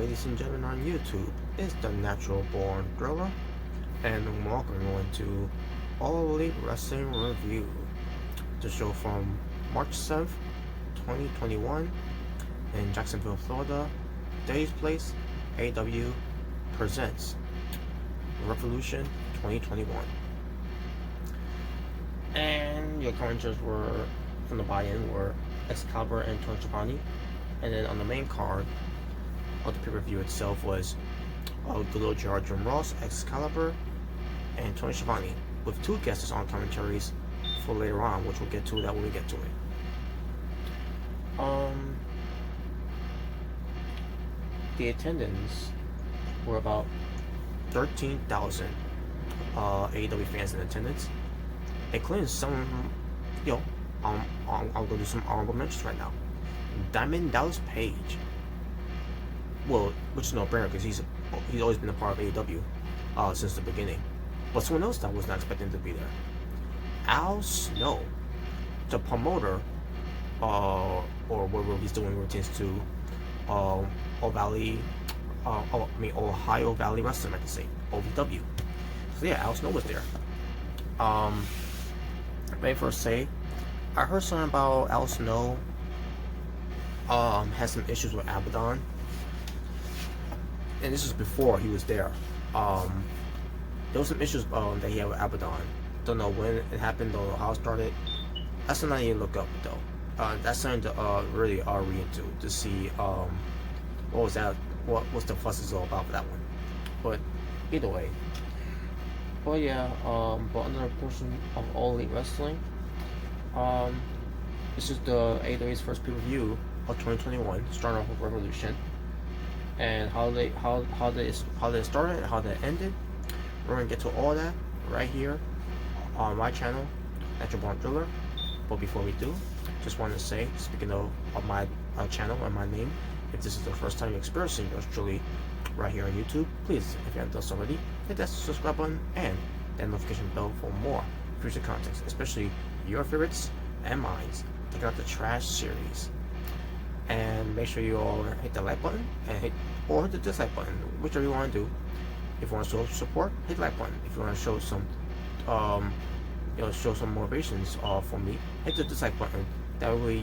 ladies and gentlemen on YouTube. It's the Natural Born Thriller, and welcome everyone to All Elite Wrestling Review, the show from March 7th, 2021, in Jacksonville, Florida. Today's place, AEW presents Revolution 2021. And your commenters were, from the buy-in, were Excalibur and Tony Schiavone. And then on the main card of the pay-per-view itself was good old Jim Ross, Excalibur, and Tony Schiavone, with two guests on commentaries for later on, which we'll get to that when we get to it. The attendance were about 13,000 AEW fans in attendance, including some, I'll go do some honorable mentions right now. Diamond Dallas Page, well, which is no brainer because he's always been a part of AEW since the beginning. But someone else that was not expecting to be there, Al Snow, the promoter, or whatever he's doing routines to, Ohio Valley Wrestling, I can say, OVW. So yeah, Al Snow was there. Let me first say, I heard something about Al Snow had some issues with Abaddon, and this is before he was there. There was some issues that he had with Abaddon. Don't know when it happened, don't know how it started. That's something I need to look up though. That's something to really read into to see what was that, what's the fuss is all about for that one. But either way, but yeah, but another portion of All Elite Wrestling. This is the AEW's first pay-per-view of 2021, starting off with Revolution, and how they started and how they ended. We're gonna get to all that right here on my channel, Natural Born Thriller. But before we do, just want to say, speaking of my channel and my name, if this is the first time you're experiencing yours truly right here on YouTube, please, if you haven't done so already, hit that subscribe button and that notification bell for more future content, especially your favorites and mine. Check out the Trash series. And make sure you all hit the like button and hit the dislike button, whichever you want to do. If you want to show support, hit the like button. If you want to show some, show some motivations for me, hit the dislike button. That way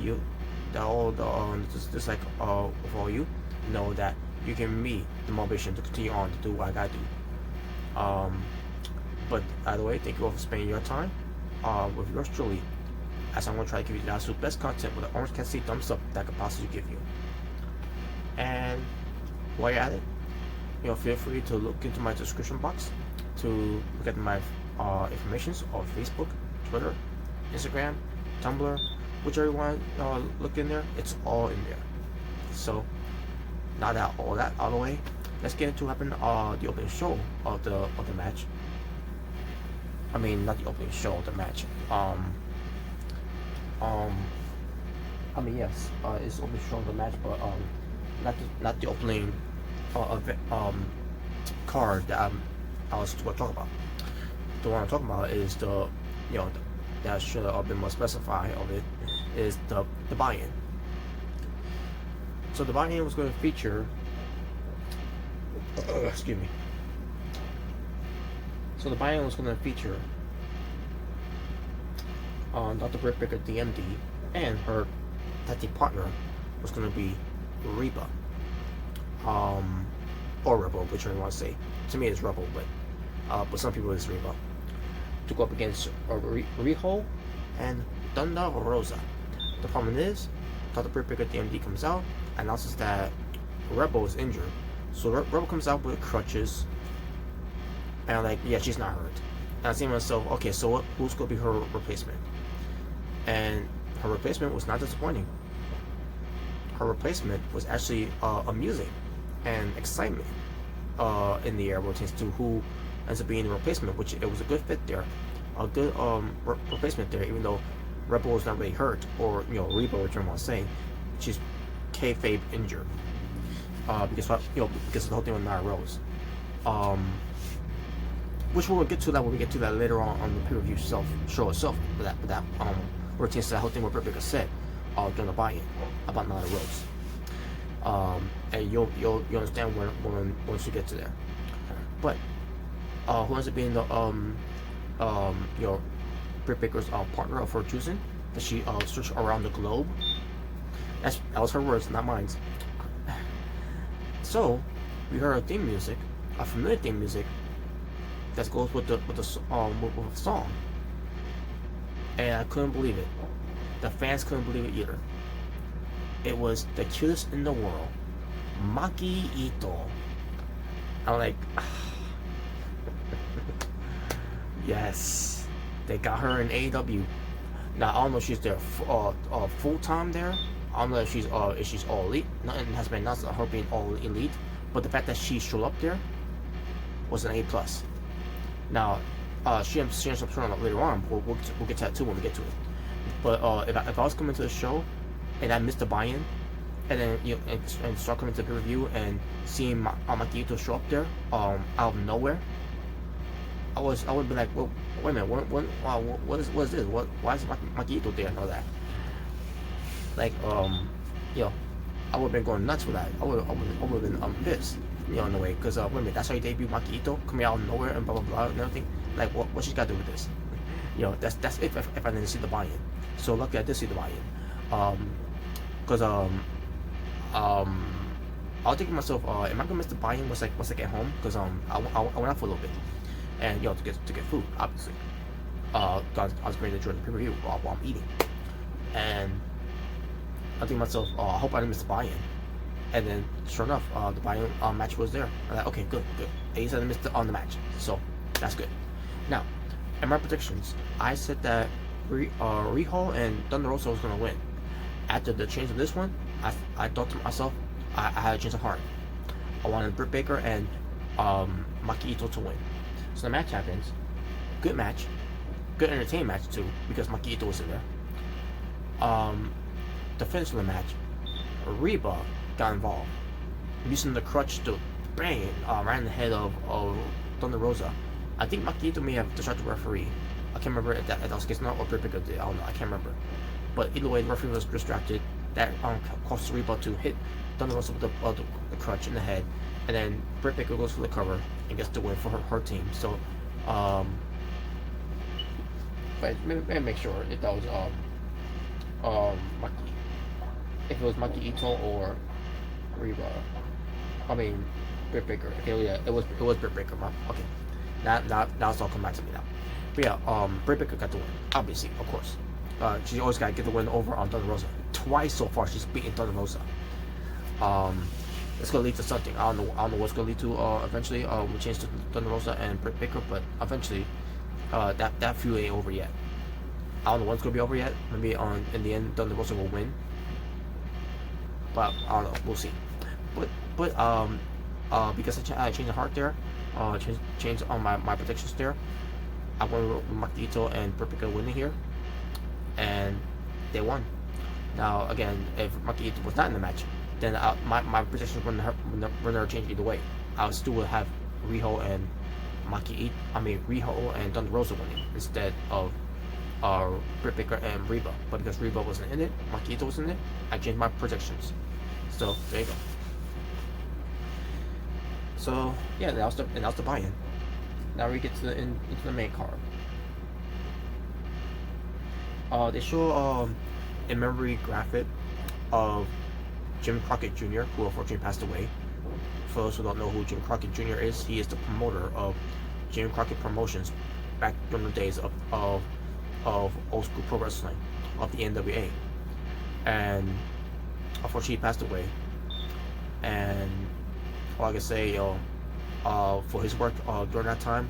all the dislike of all you know that you give me the motivation to continue on to do what I gotta do. But either way, thank you all for spending your time with yours truly, as I'm going to try to give you the absolute best content with an orange can see thumbs up that I could possibly give you. And while you're at it, feel free to look into my description box to look at my informations on Facebook, Twitter, Instagram, Tumblr, whichever you want to look in there, it's all in there. So now that all that out of the way, let's get into what happened the opening show of the match. I mean, not the opening show of the match. Yes, it's the opening show of the match, but not the opening card that I was going to talk about. The one I'm talking about is that should have been more specified of it, is the buy-in. So the buy-in was going to feature excuse me. So the buy-in was going to feature Dr. Britt Baker DMD, and her tag team partner was going to be Reba, or Rebel, whichever you want to say. To me it's Rebel, but some people it's Reba, to go up against Riho and Thunder Rosa. The problem is, Dr. Britt Baker DMD comes out, announces that Rebel is injured. So Rebel comes out with crutches, and I'm like, yeah, she's not hurt. And I say to myself, okay, so who's going to be her replacement? And her replacement was not disappointing. Her replacement was actually amusing and excitement in the air rotates to who ends up being the replacement, which it was a good fit there, a good replacement there, even though Rebel was not really hurt, or Reba, which I'm saying, she's kayfabe injured because of the whole thing with Nia Rose, which we'll get to that when we get to that later on the pay-per-view show itself. With that routine, that whole thing with Rebecca said during the buy-in about Nia Rose. And you'll understand when once you get to there. But who ends up being the your Britt Baker's partner of her choosing that she searched around the globe. That was her words, not mine. So we heard a theme music, a familiar theme music that goes with the song, and I couldn't believe it. The fans couldn't believe it either. It was the cutest in the world, Maki Ito. I'm like, yes, they got her in AEW. Now I don't know if she's there full time there. I don't know if she's all elite. Nothing has been announced about her being all elite, but the fact that she showed up there was an A+. Now she ends up showing up later on. We'll get to that too when we get to it. But if I was coming to the show and I missed the buy-in, and then and start coming to the review and seeing Maki Ito show up there out of nowhere, I would be like, well, wait a minute, what is this? Why is Maki Ito there and all that? Like I would have been going nuts with that. I would have been pissed, in a way, because wait a minute, that's how you debut Maki Ito, coming out of nowhere and blah blah blah and everything. Like what she's got to do with this? That's if I didn't see the buy-in. So luckily I did see the buy-in, because I was thinking to myself, am I gonna miss the buy-in once I get home? Because I went out for a little bit, and to get food, obviously. I was going to enjoy the pay-per-view while I'm eating, and I think to myself, I hope I didn't miss the buy-in. And then sure enough, the buy-in match was there. I'm like, okay, good. At least I didn't miss the match, so that's good. Now, in my predictions, I said that Riho and Thunder Rosa was gonna win. After the change of this one, I thought to myself, I had a change of heart. I wanted Britt Baker and Maki Ito to win. So the match happens. Good match. Good entertaining match too, because Maki Ito was in there. The finish of the match, Reba got involved, using the crutch to bang it right in the head of Thunder Rosa. I think Maki Ito may have distracted the referee. I can't remember if that was the case or not, or Britt Baker did. I don't know. I can't remember. But either way, the referee was distracted. That caused Reba to hit Thunder Rosa with the crutch in the head, and then Britt Baker goes for the cover and gets the win for her team. So, but maybe make sure if that was Maki, if it was Maki Ito or Reba. I mean Britt Baker. Okay, yeah, it was Britt Baker. Okay, now it's all come back to me now. But yeah, Britt Baker got the win. Obviously, of course. She always got to get the win over on Thunder Rosa. Twice so far, she's beaten Thunder Rosa. It's gonna lead to something. I don't know what's gonna lead to. Eventually, we change to Thunder Rosa and Britt Baker, but eventually, that feud ain't over yet. I don't know when it's gonna be over yet. Maybe in the end, Thunder Rosa will win. But I don't know. We'll see. But because I changed the heart there, changed on my predictions there. I went with Maki Ito and Britt Baker winning here, and they won. Now again, if Maki Ito was not in the match, then my predictions would never change either way. I still would have Riho and Riho and Thunder Rosa winning instead of Britt Baker and Reba. But because Reba wasn't in it, Maki Ito was in it, I changed my predictions. So there you go. So yeah, that was the buy-in. Now we get to into the main card. They show a memory graphic of Jim Crockett Jr., who unfortunately passed away. For those who don't know who Jim Crockett Jr. is, he is the promoter of Jim Crockett Promotions back during the days of old school pro wrestling, of the NWA. And unfortunately he passed away. And all I can say, for his work during that time,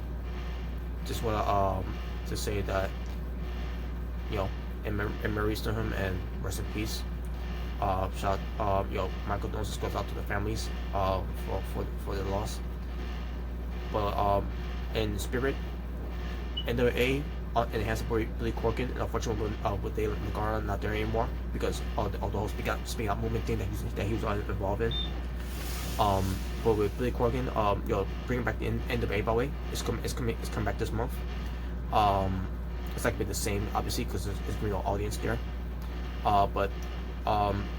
just want to say that, in memories to him and rest in peace. Shout my condolences goes out to the families for the loss. But in spirit, NWA in the hands of Billy Corgan, and unfortunately with David McGarna not there anymore because of the whole speak out movement thing that he was involved in. But with Billy Corgan, bringing back the NWA, by the way, it's come back this month. It's like been the same, obviously, because it's real audience there. But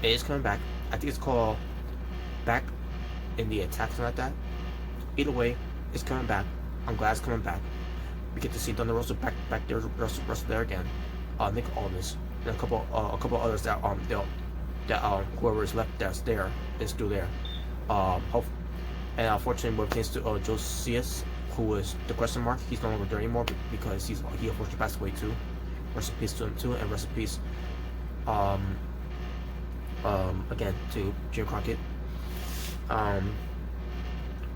it is coming back. I think it's called back in the attack, something like that. Either way, it's coming back. I'm glad it's coming back. We get to see Thunder Rosa back there, wrestle there again. Nick Aldis and a couple others that whoever is left that's there is still there. And unfortunately, when it comes to Josias, who is the question mark, he's no longer there anymore because he unfortunately passed away too. Rest in peace to him too, and rest in peace, again to Jim Crockett.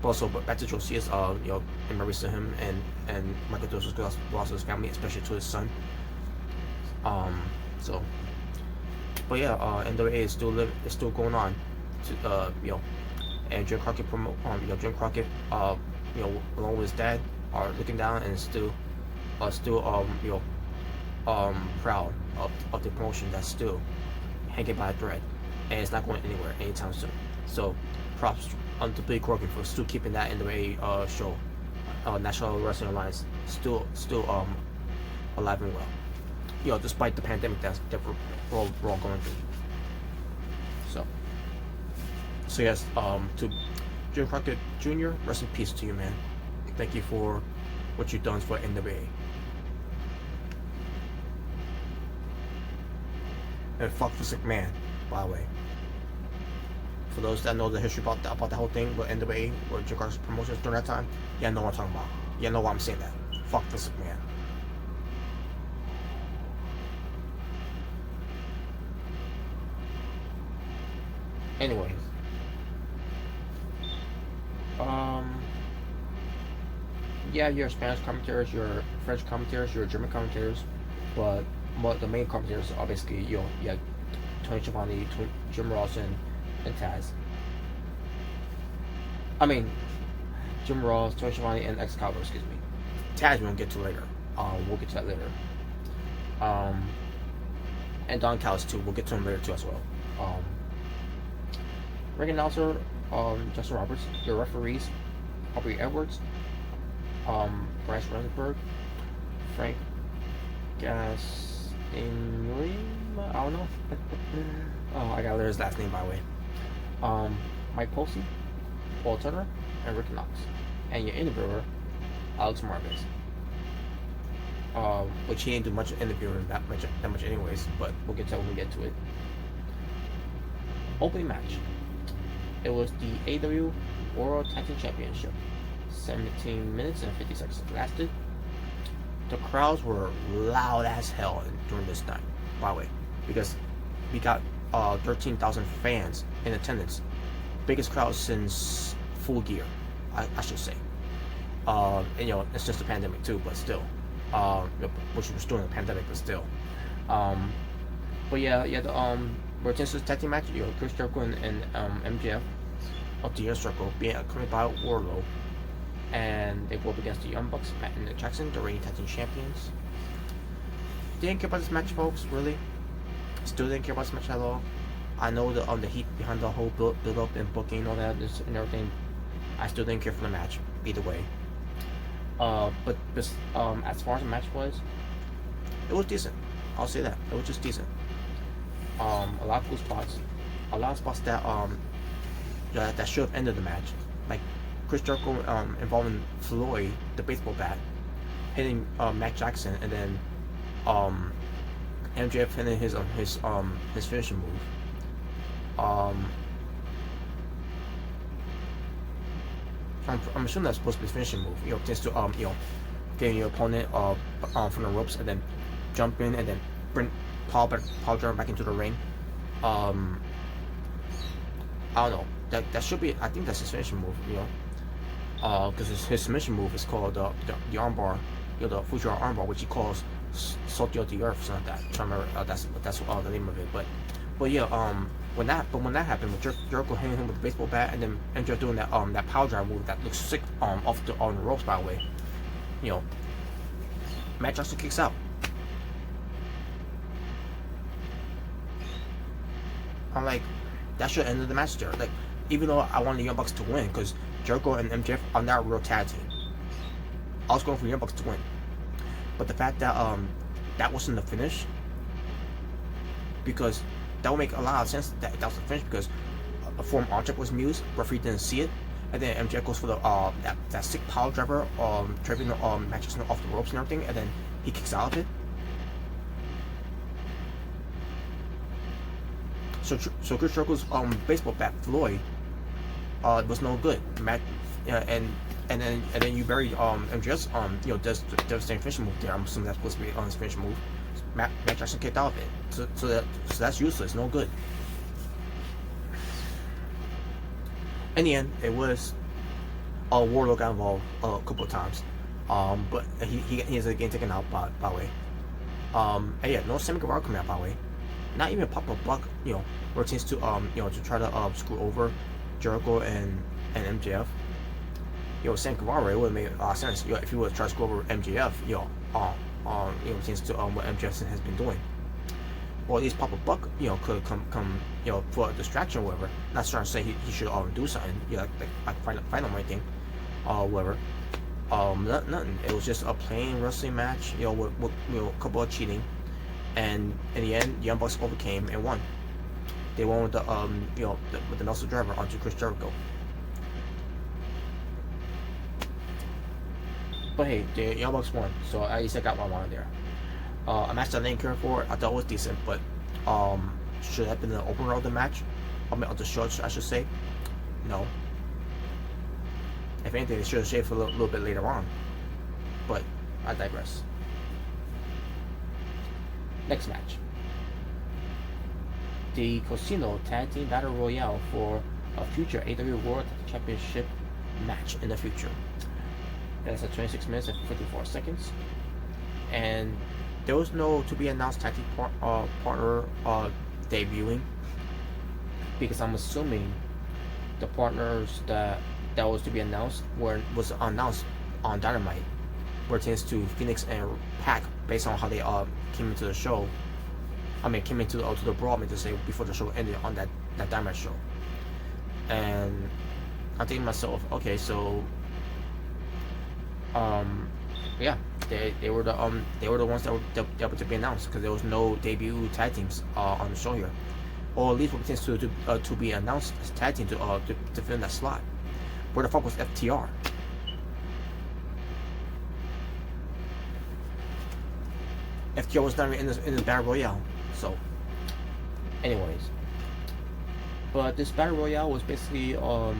Also, but back to Josias, in memories to him and Michael Dos lost his family, especially to his son. But yeah, NWA is still going on. And Jim Crockett along with his dad, are looking down and still proud of the promotion that's still hanging by a thread, and it's not going anywhere anytime soon. So, props to Billy Corgan for still keeping that NWA show, National Wrestling Alliance, still alive and well. Despite the pandemic that we're all going through. So yes, to Jim Crockett Jr., rest in peace to you, man. Thank you for what you've done for NWA. And fuck Vince McMahon, by the way. For those that know the history about the whole thing with NWA, with Jim Crockett's promotions during that time, yeah, I know what I'm talking about. Yeah, I know why I'm saying that. Fuck Vince McMahon. Anyways. Yeah, your Spanish commentators, your French commentators, your German commentators, but the main commentators are basically, Tony Schiavone, Jim Ross, and Taz. I mean, Jim Ross, Tony Schiavone, and Excalibur, excuse me. Taz we won't get to later. We'll get to that later. And Don Callis too. We'll get to him later too as well. Ring announcer, Justin Roberts. Your referees, Aubrey Edwards, Bryce Remsburg, Frank Gastinelli. I don't know. I gotta learn his last name, by the way. Mike Posey, Paul Turner, and Rick Knox. And your interviewer, Alex Marvez. Which he didn't do much interviewing that much anyways, but we'll get to that when we get to it. Opening match. It was the AEW World Tag Team Championship. 17 minutes and 50 seconds it lasted. The crowds were loud as hell during this night, by the way, because we got 13,000 fans in attendance. Biggest crowd since Full Gear, I should say. And it's just a pandemic too, but still. Which was during the pandemic, but still. But yeah, the World Tag Team match, Chris Jericho and MJF of the Inner Circle being accompanied by Wardlow, and they go up against the Young Bucks, Matt and Jackson, the reigning tag team champions. Didn't care about this match, folks. Really, still didn't care about this match at all. I know the heat behind the whole build up and booking and all that and everything. I still didn't care for the match either way. But this, as far as the match was, it was decent. I'll say that it was just decent. A lot of cool spots, a lot of spots that should have ended the match, like Chris Jericho involving Floyd, the baseball bat, hitting Matt Jackson, and then MJF hitting his finishing move. I'm assuming that's supposed to be his finishing move. Just to getting your opponent from the ropes and then jump in and then bring Paul Jordan back into the ring. I don't know. That should be. I think that's his finishing move. Because his submission move is called the armbar, the Fujiwara armbar, which he calls Salty of the Earth, or something like that. I'm trying to remember. That's the name of it. But yeah. When that happened, with Jericho hitting him with the baseball bat, and then MJF doing that power drive move that looks sick on the ropes, by the way. Matt Jackson kicks out. I'm like, that should end the match there. Like, even though I wanted the Young Bucks to win, because Jericho and MJF are not a real tag team, I was going for the Young Bucks to win. But the fact that that wasn't the finish, because that would make a lot of sense that was the finish, because a foreign object was used. Referee didn't see it, and then MJF goes for the that sick power driver, driving the Matt Jackson off the ropes and everything, and then he kicks out of it. So Chris Jericho's baseball bat Floyd was no good. And then you bury MJF's does devastating finishing move there. I'm assuming that's supposed to be on his finishing move. Matt Jackson kicked out of it, so that's useless, no good. In the end, it was Wardlow got involved a couple of times, but he ends up getting taken out by way. And yeah, no Sammy Guevara coming out by way. Not even Papa Buck, where it seems to to try to screw over Jericho and MJF. Sammy Guevara, it would have made a lot of sense. If he would try to screw over MJF, it seems to what MJF has been doing. Or at least Papa Buck, could come, for a distraction or whatever. Not trying to say he should do something, like fight him or anything, whatever. Nothing. It was just a plain wrestling match, with a couple of cheating, and in the end, Young Bucks overcame and won. They won with the with the Nelson driver onto Chris Jericho. But hey, the Young Bucks won, so at least I got what I wanted there. A match that I didn't care for, I thought was decent, but should have been the opener of the match. Of the show, I should say. No. If anything, they should have shaved for a little bit later on. But I digress. Next match. The Casino Tag Team Battle Royale for a future AEW World Championship match in the future. That's at 26 minutes and 54 seconds. And there was no to be announced tag team partner debuting, because I'm assuming the partners that was to be announced was announced on Dynamite, where it tends to Phoenix and Pac, based on how they came into the show. Came into the Brawl, to say, before the show ended on that Dynamite show. And I'm thinking to myself, okay, so yeah, they were the ones that were able to be announced, because there was no debut tag teams on the show here, or at least what tends to be announced as tag team to fill in that slot. Where the fuck was FTR? FTR was not even in this Battle Royale. So, anyways, but this Battle Royale was basically a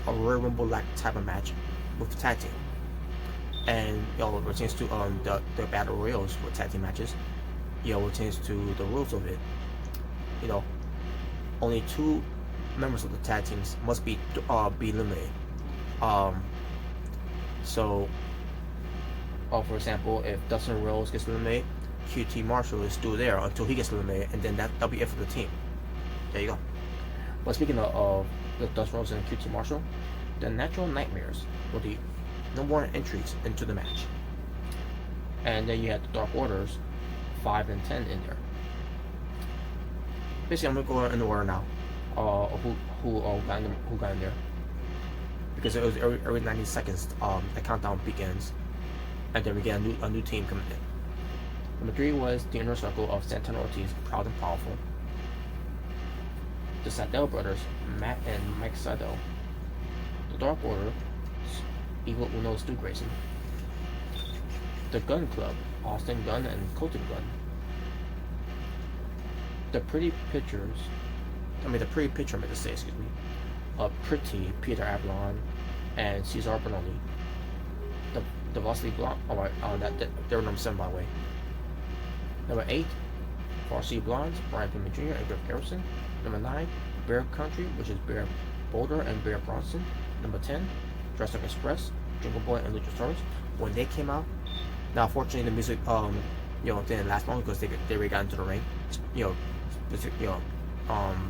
Royal Rumble-like type of match with tag team, and it pertains to the Battle Royals with tag team matches. It pertains to the rules of it. Only 2 members of the tag teams must be eliminated. So, for example, if Dustin Rhodes gets eliminated, QT Marshall is still there until he gets eliminated, and then that'll be it for the team. There you go. But speaking of the Dustin Rhodes and QT Marshall, the Natural Nightmares were the number 1 entries into the match. And then you had the Dark Orders, 5 and 10 in there. Basically, I'm gonna go in the order now. Who got in there? Because it was every 90 seconds. The countdown begins, and then we get a new team coming in. Number 3 was the Inner Circle of Santana Ortiz, Proud and Powerful. The Sydal brothers, Matt and Mike Sydal. The Dark Order, Evil Uno, Stu Grayson. The Gun Club, Austin Gunn and Colton Gunn. The Pretty Picture, Pretty Peter Avalon and Cesar Bononi. The Varsity Blonde, they were number 7 by the way. Number 8, Varsity Blondes, Brian Pillman Jr. and Griff Garrison. Number 9, Bear Country, which is Bear Boulder and Bear Bronson. Number 10, Wrestling Express, Jungle Boy and Luchasaurus. When they came out, now fortunately the music didn't last long, because they already got into the ring.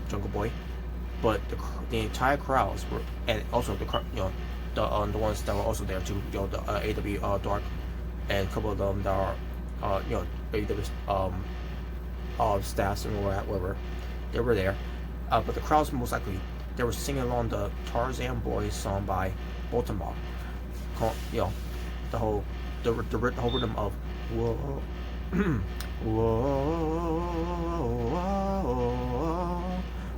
Jungle Boy, but the entire crowds were, and also the ones that were also there too, the AEW Dark, and a couple of them that are AEW staffs and whatever, they were there. But the crowds, most likely they were singing along the Tarzan Boys song by Baltimore. The whole rhythm of whoa, whoa, whoa,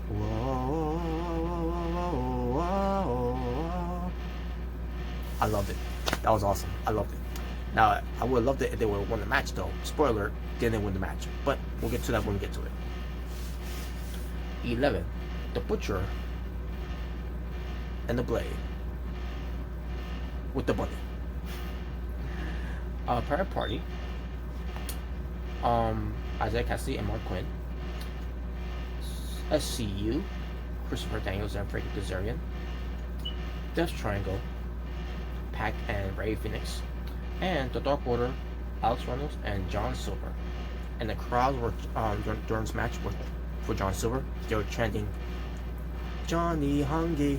whoa, I loved it. That was awesome. I loved it. Now, I would have loved it if they would have won the match, though. Spoiler, they didn't win the match. But we'll get to that when we get to it. 11. The Butcher and the Blade with the bunny. Private Party. Isaiah Cassidy and Mark Quinn. SCU. Christopher Daniels and Frankie Kazarian. Death Triangle. Pac and Ray Phoenix. And the Dark Order, Alex Reynolds and John Silver. And the crowd were during this match for John Silver, they were chanting Johnny Hungee.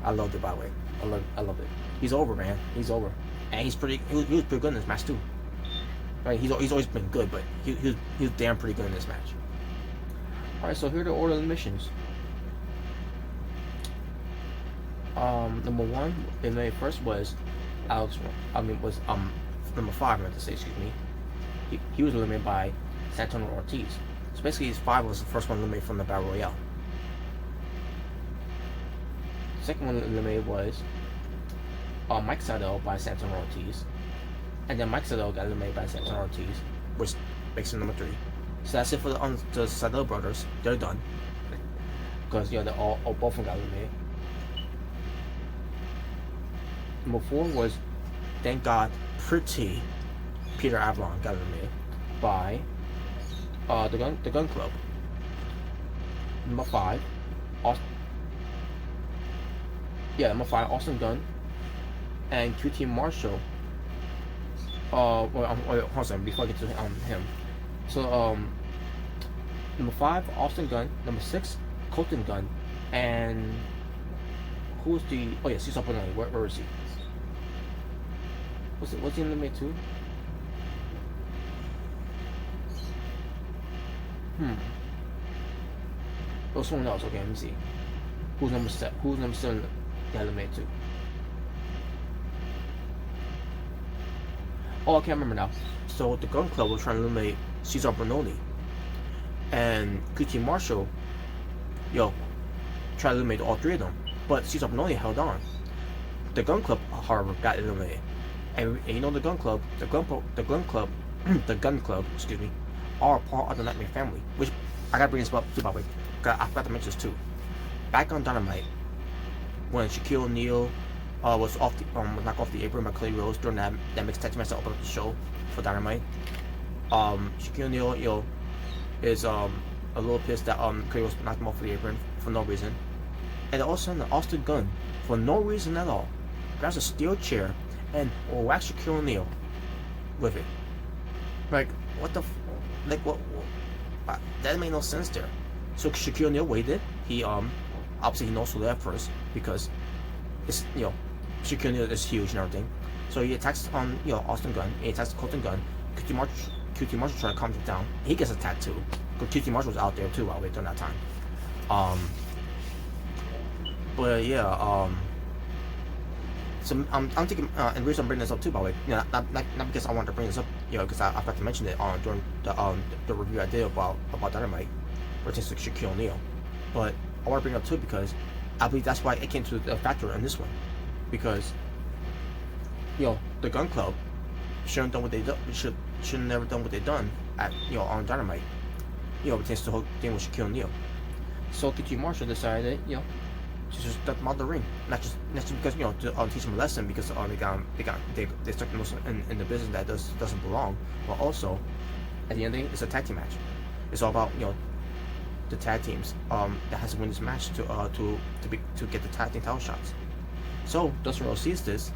I loved it, by the way. I loved it. He's over, man. He's over. And he was pretty good in this match too. Right? He's always been good, but he was damn pretty good in this match. Alright, so here are the order of the missions. Number 1, eliminated first was number 5, I meant to say, excuse me. He was eliminated by Santana Ortiz. So basically, his 5 was the first one eliminated from the Battle Royale. The second one eliminated was Mike Sydal by Santana Ortiz. And then Mike Sydal got eliminated by Santana Ortiz, which makes him number 3. So that's it for the Sydal brothers. They're done. Because, you know, both of them got eliminated. Number 4 was, thank God, pretty Peter Avalon got eliminated by the Gun Club. Number 5, Austin Gunn and QT Marshall. Hold on, before I get to him. So number 5, Austin Gunn. Number 6, Colton Gunn, and who's the? Oh yeah, Cesar Bonelli. Where is he? What's he in the too? Oh, someone else. Okay, let me see. Who's number 7? Who's number 7? The eliminated too. Oh, I can't remember now. So the Gun Club was trying to eliminate Cesar Bononi, and QT Marshall, tried to eliminate all 3 of them, but Cesar Bononi held on. The Gun Club, however, got eliminated. And you know the Gun Club, the Gun Club, excuse me, are part of the Nightmare family. Which I gotta bring this up too, by the way. I forgot to mention this too. Back on Dynamite, when Shaquille O'Neal was knocked off the apron by Cody Rhodes during that mixed tag match that opened up the show for Dynamite. Shaquille O'Neal, is a little pissed that Cody Rhodes knocked him off the apron for no reason, and all of a sudden Austin Gunn, for no reason at all, grabs a steel chair and whacks Shaquille O'Neal with it. Like, what the what that made no sense there. So Shaquille O'Neal waited. He obviously he knows who left first, because it's, Shaquille O'Neal is huge and everything. So he attacks Austin Gunn, he attacks Colton Gunn. QT Marshall trying to calm him down. He gets attacked too, because QT Marshall was out there too while during that time. But yeah, so I'm thinking, and the reason I'm bringing this up too, by the way, not because I wanted to bring this up, because I forgot to mention it during the review I did about Dynamite, pertaining to Shaquille O'Neal. But I want to bring it up too because I believe that's why it came to the factor in this one, because the Gun Club shouldn't have done what they should never done what they done at on Dynamite, pertains to the whole thing with Shaquille O'Neal. So QT Marshall decided to just step him out the ring, not just because to teach him a lesson, because they stuck in the business that doesn't belong, but also at the end of the day, it's a tag team match. It's all about the tag teams that has to win this match to get the tag team title shots. So Dustin Rhodes sees this,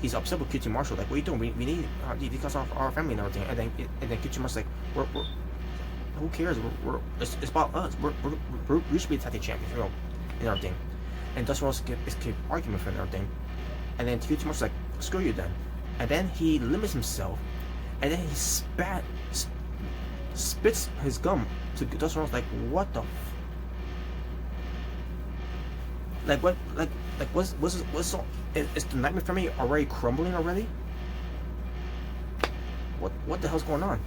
he's upset with QT Marshall, like, what are you doing? We need because of our family and everything. And then QT Marshall's like, we're who cares? It's about us. We should be the tag team champions, and everything. And Dustin Rhodes keep arguing for everything. And then QT Marshall's like, screw you then. And then he limits himself, and then he spits his gum to Dustin Rhodes, like, what the what's is the Nightmare family already crumbling already? What the hell's going on?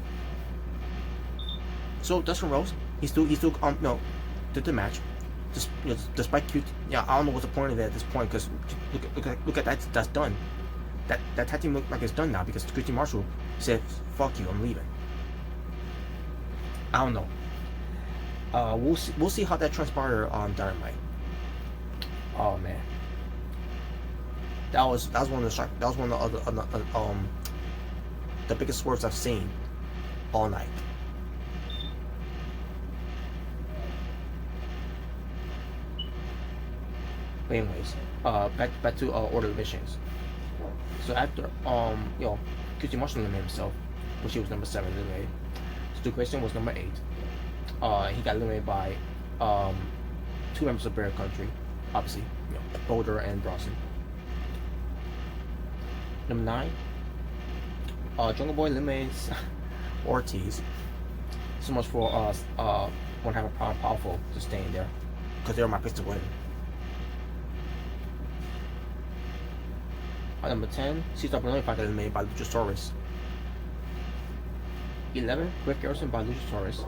So Dustin Rhodes, he still did the match. Just despite QT, yeah, I don't know what's the point of it at this point because look at that, that's done. That tag team looked like it's done now because QT Marshall said, "Fuck you, I'm leaving." I don't know. We'll see how that transpired on Dynamite. Oh man, that was one of the biggest swerves I've seen all night. But anyways, back to Order of Missions. So after QT Marshall eliminated himself, which he was number 7 eliminated. Stu Grayson was number 8. He got eliminated by 2 members of Bear Country, obviously, Boulder and Bronson. Number 9, Jungle Boy eliminates Ortiz. So much for one having powerful just staying there, because they were my picks to win. Number 10, Cesar Bononi got eliminated by Luchasaurus. 11, Griff Garrison by Luchasaurus.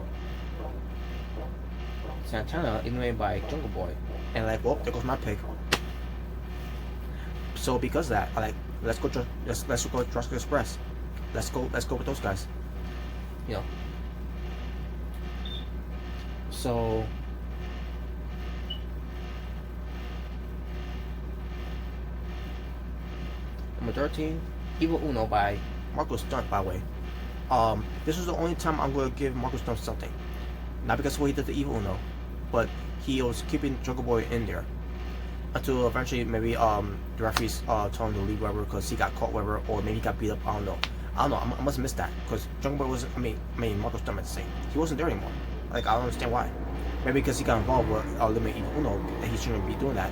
Santana eliminated by Jungle Boy. And like, well, there goes my pick. So because of that, I like, let's go Jurassic Express. Let's go with those guys. You know. So number 13, Evil Uno by Marco Stunt, by the way. This was the only time I'm going to give Marco Stunt something. Not because of what he did to Evil Uno, but he was keeping Jungle Boy in there. Until eventually maybe the referees told him to leave Weber because he got caught Weber, or maybe he got beat up, I don't know. I must have missed that, because Jungle Boy wasn't, I mean Marco Stunt meant to say. He wasn't there anymore. Like, I don't understand why. Maybe because he got involved with Limit Evil Uno, and he shouldn't be doing that.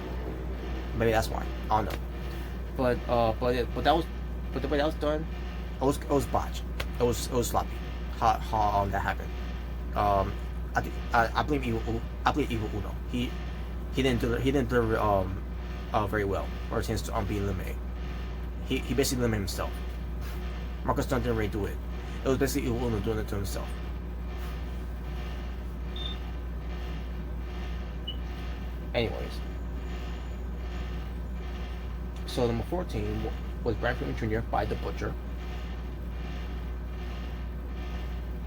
Maybe that's why. I don't know. But the way that was done, it was botched. It was sloppy. How that happened. I blame Evil Uno. He didn't deliver very well, or a chance to being eliminated. He basically eliminated himself. Marcus Stunt didn't really do it. It was basically Evil Uno doing it to himself. Anyways, so number 14 was Brian Pillman Jr. by The Butcher.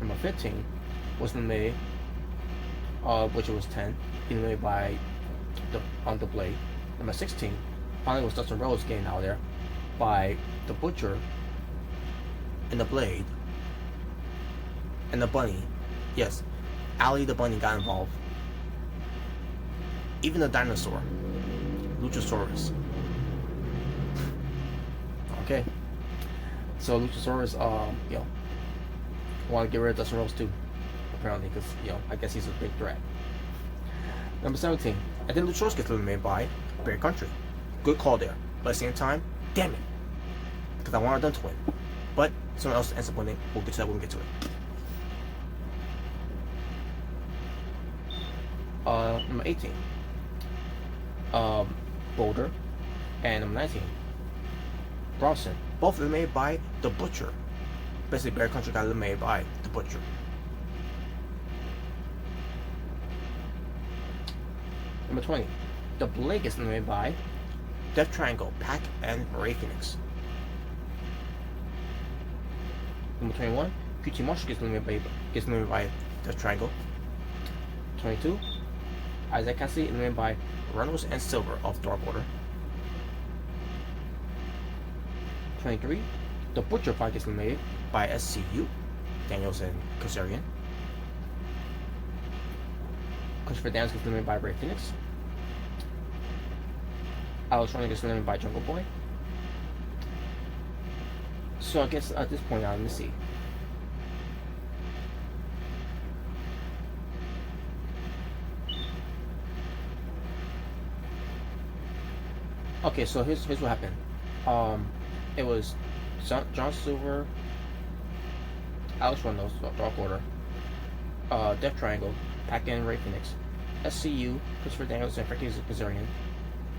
Number 15 was eliminated, Butcher was 10, eliminated by the Blade. Number 16 finally was Dustin Rhodes getting out there by The Butcher and the Blade and the Bunny. Yes, Ali the Bunny got involved. Even the dinosaur, Luchasaurus. Okay, so Luchasaurus, want to get rid of Dustin Rhodes too, apparently, because I guess he's a big threat. Number 17, and then Luchasaurus gets eliminated by Bear Country. Good call there, but at the same time, damn it, because I wanted them to win. But someone else ends up winning. We'll get to that when we get to it. Number 18, Boulder, and number 19, Bronson, both eliminated by The Butcher. Basically, Bear Country got eliminated by The Butcher. Number 20, The Blade gets eliminated by Death Triangle, Pac, and Ray Phoenix. Number 21, QT Marshall gets eliminated by Death Triangle. 22, Isaac Cassidy eliminated by Reynolds and Silver of Dark Order. 23, The Butcher fight gets eliminated by SCU, Daniels and Kazarian. Christopher Daniels gets eliminated by Ray Phoenix. Alex Ronald gets eliminated by Jungle Boy. So I guess at this point now, let me see. Okay, so here's what happened. It was John Silver, Alex Reynolds, Dark Order, Death Triangle, Pac and Ray Phoenix, SCU, Christopher Daniels and Frankie Kazarian,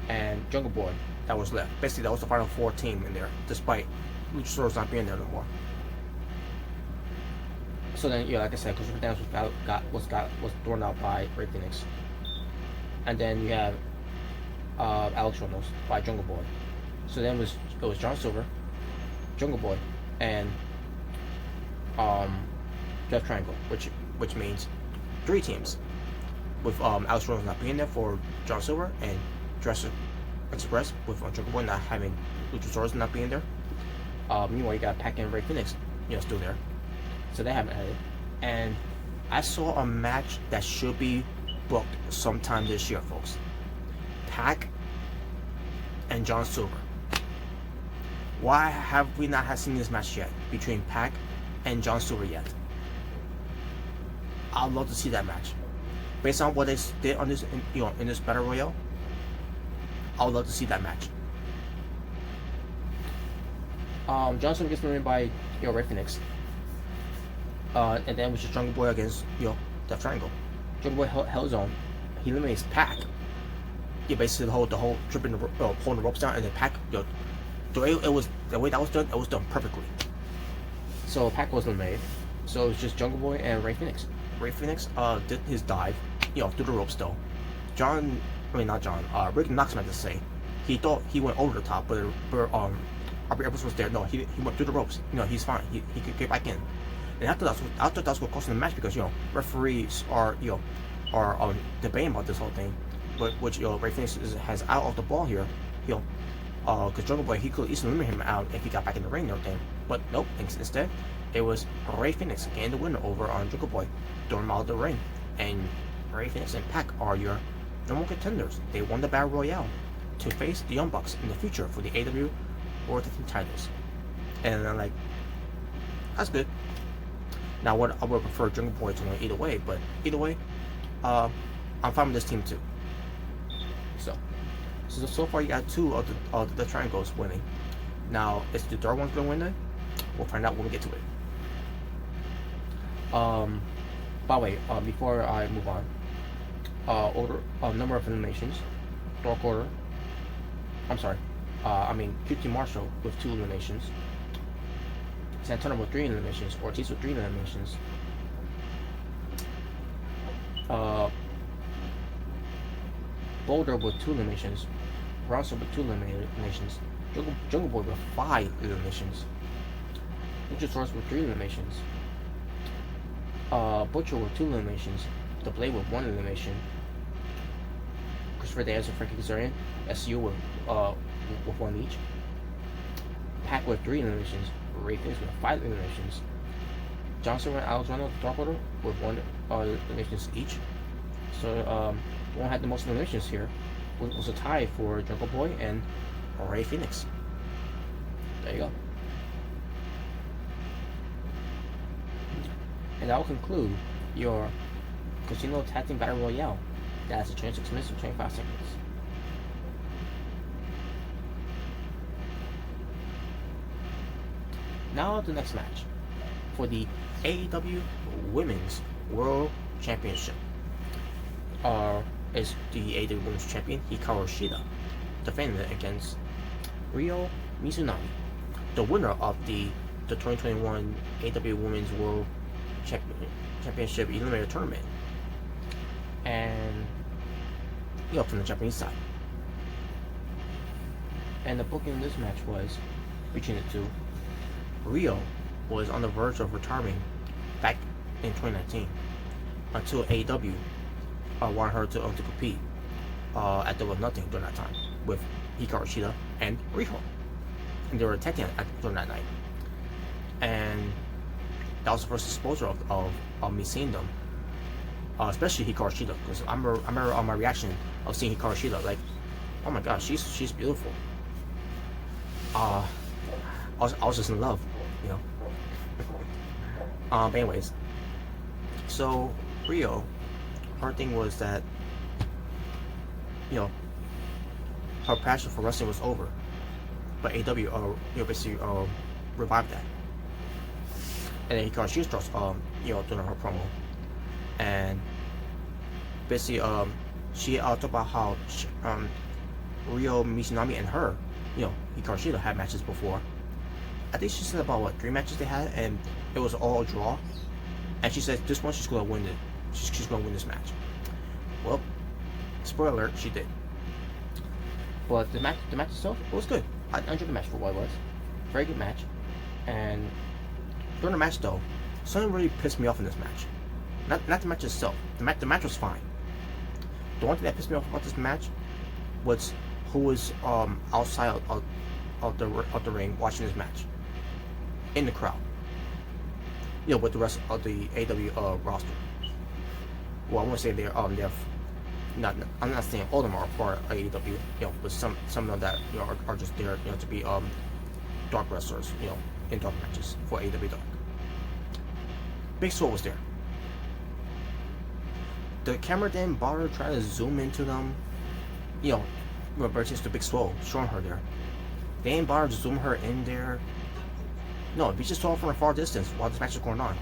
and Jungle Boy that was left. Basically, that was the final 4 team in there, despite Luchasaurus not being there no more. So then, like I said, Christopher Daniels was thrown out by Ray Phoenix. and then you have Alex Reynolds by Jungle Boy. So then it was John Silver, Jungle Boy, and Death Triangle, which means 3 teams, with Alex Reynolds not being there for John Silver, and Jurassic Express with Jungle Boy not having Luchasaurus not being there. Meanwhile, you got Pac and Rey Fenix, still there, so they haven't had it. And I saw a match that should be booked sometime this year, folks. Pac and John Silver. Why have we not seen this match yet between Pac and John Silver yet? I'd love to see that match. Based on what they did on this, in this Battle Royale, I would love to see that match. John Silver gets eliminated by Rey Fenix, and then it was just Jungle Boy against Death Triangle. Jungle Boy held his own. He eliminates Pac. Basically the whole tripping pulling the ropes down, and then Pac, the way that was done perfectly. So Pac was eliminated. So it was just Jungle Boy and Rey Fenix. Rey Fenix did his dive, through the ropes though. Rick Knox meant to say he thought he went over the top, but Aubrey Edwards was there. No, he went through the ropes. He's fine. He could get back in. And I thought that's what cost him the match, because referees are debating about this whole thing, but which Rey Fenix has out of the ball here. Because Jungle Boy, he could easily limit him out if he got back in the ring and everything. But nope, instead, it was Rey Fenix getting the winner over on Jungle Boy, throwing him out of the ring. And Rey Fenix and Pac are your normal contenders. They won the Battle Royale to face the Young Bucks in the future for the AEW World Tag Team titles. And I'm like, that's good. Now, what I would prefer Jungle Boy to win either way, but either way, I'm fine with this team too. So far you got 2 of the triangles winning. Now, is the third one going to win it? We'll find out when we get to it. By the way, before I move on, number of eliminations. Dark Order. QT Marshall with 2 eliminations. Santana with 3 eliminations. Ortiz with 3 eliminations. Boulder with 2 eliminations. Bronson with 2 eliminations. Jungle Boy with 5 eliminations. Luchasaurus with 3 eliminations. Butcher with 2 eliminations. The Blade with 1 elimination. Christopher Diaz and Frankie Kazarian, SU with 1 each. Pac with 3 eliminations. Rey Fenix with 5 eliminations. John Silver and Alex Reynolds, Dark Order, with 1 eliminations each. So the one had the most eliminations here was a tie for Jungle Boy and Rey Fenix. There you go. And that will conclude your Casino Tag Team Battle Royale. That's 26 minutes and 25 seconds. Now the next match for the AEW Women's World Championship. Is the AEW Women's Champion Hikaru Shida defending it against Ryo Mizunami, the winner of the 2021 AEW Women's World Championship Eliminator Tournament, and from the Japanese side. And the booking of this match was between the two. Ryo was on the verge of retiring back in 2019 until AEW wanted her to compete at Double or Nothing during that time with Hikaru Shida and Riho, and they were tag team during that night. And that was the first exposure of me seeing them, especially Hikaru Shida, because I remember on my reaction of seeing Hikaru Shida, like, oh my gosh, she's beautiful. I was just in love, But anyways, so Ryo, her thing was that, her passion for wrestling was over, but AEW, basically revived that. And then Hikaru Shida starts, doing her promo, and basically, she talked about how Ryo Mizunami and her, Hikaru Shida had matches before. I think she said about 3 matches they had, and it was all a draw. And she said this one she's gonna win it. She's gonna win this match. Well, Spoiler alert, she did. But the match itself, it was good. I enjoyed the match for what it was. Very good match. And during the match though, something really pissed me off in this match. Not the match itself. The match was fine. The one thing that pissed me off about this match was who was outside of the ring watching this match. In the crowd. With the rest of the AEW roster. Well, I won't say they're not. I'm not saying all of them are part of AEW. But some of them that are just there to be dark wrestlers. In dark matches for AEW Dark. Big Swole was there. The camera didn't bother trying to zoom into them. Versus the Big Swole showing her there. They didn't bother to zoom her in there. No, we just saw her from a far distance while this match was going on.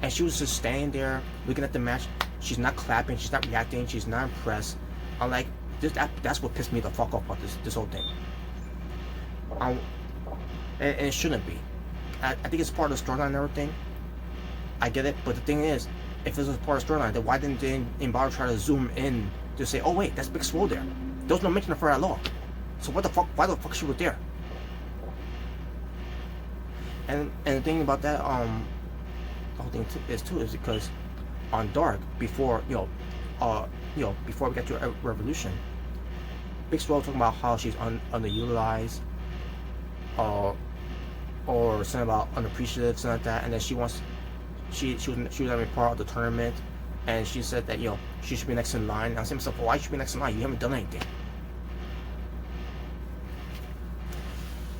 And she was just standing there looking at the match. She's not clapping, she's not reacting, she's not impressed. I'm like, that's what pissed me the fuck off about this whole thing. And it shouldn't be. I think it's part of the storyline and everything. I get it, but the thing is, if this was part of the storyline, then why didn't they bother try to zoom in to say, oh wait, that's Big Swole there? There was no mention of her at all. So what the fuck? Why the fuck she was there? And the thing about that, the whole thing is because on Dark before before we get to Revolution, Big Swole talking about how she's underutilized, or something about unappreciative, something like that, and then she was having part of the tournament, and she said that she should be next in line. And I was saying to myself, why should she be next in line? You haven't done anything.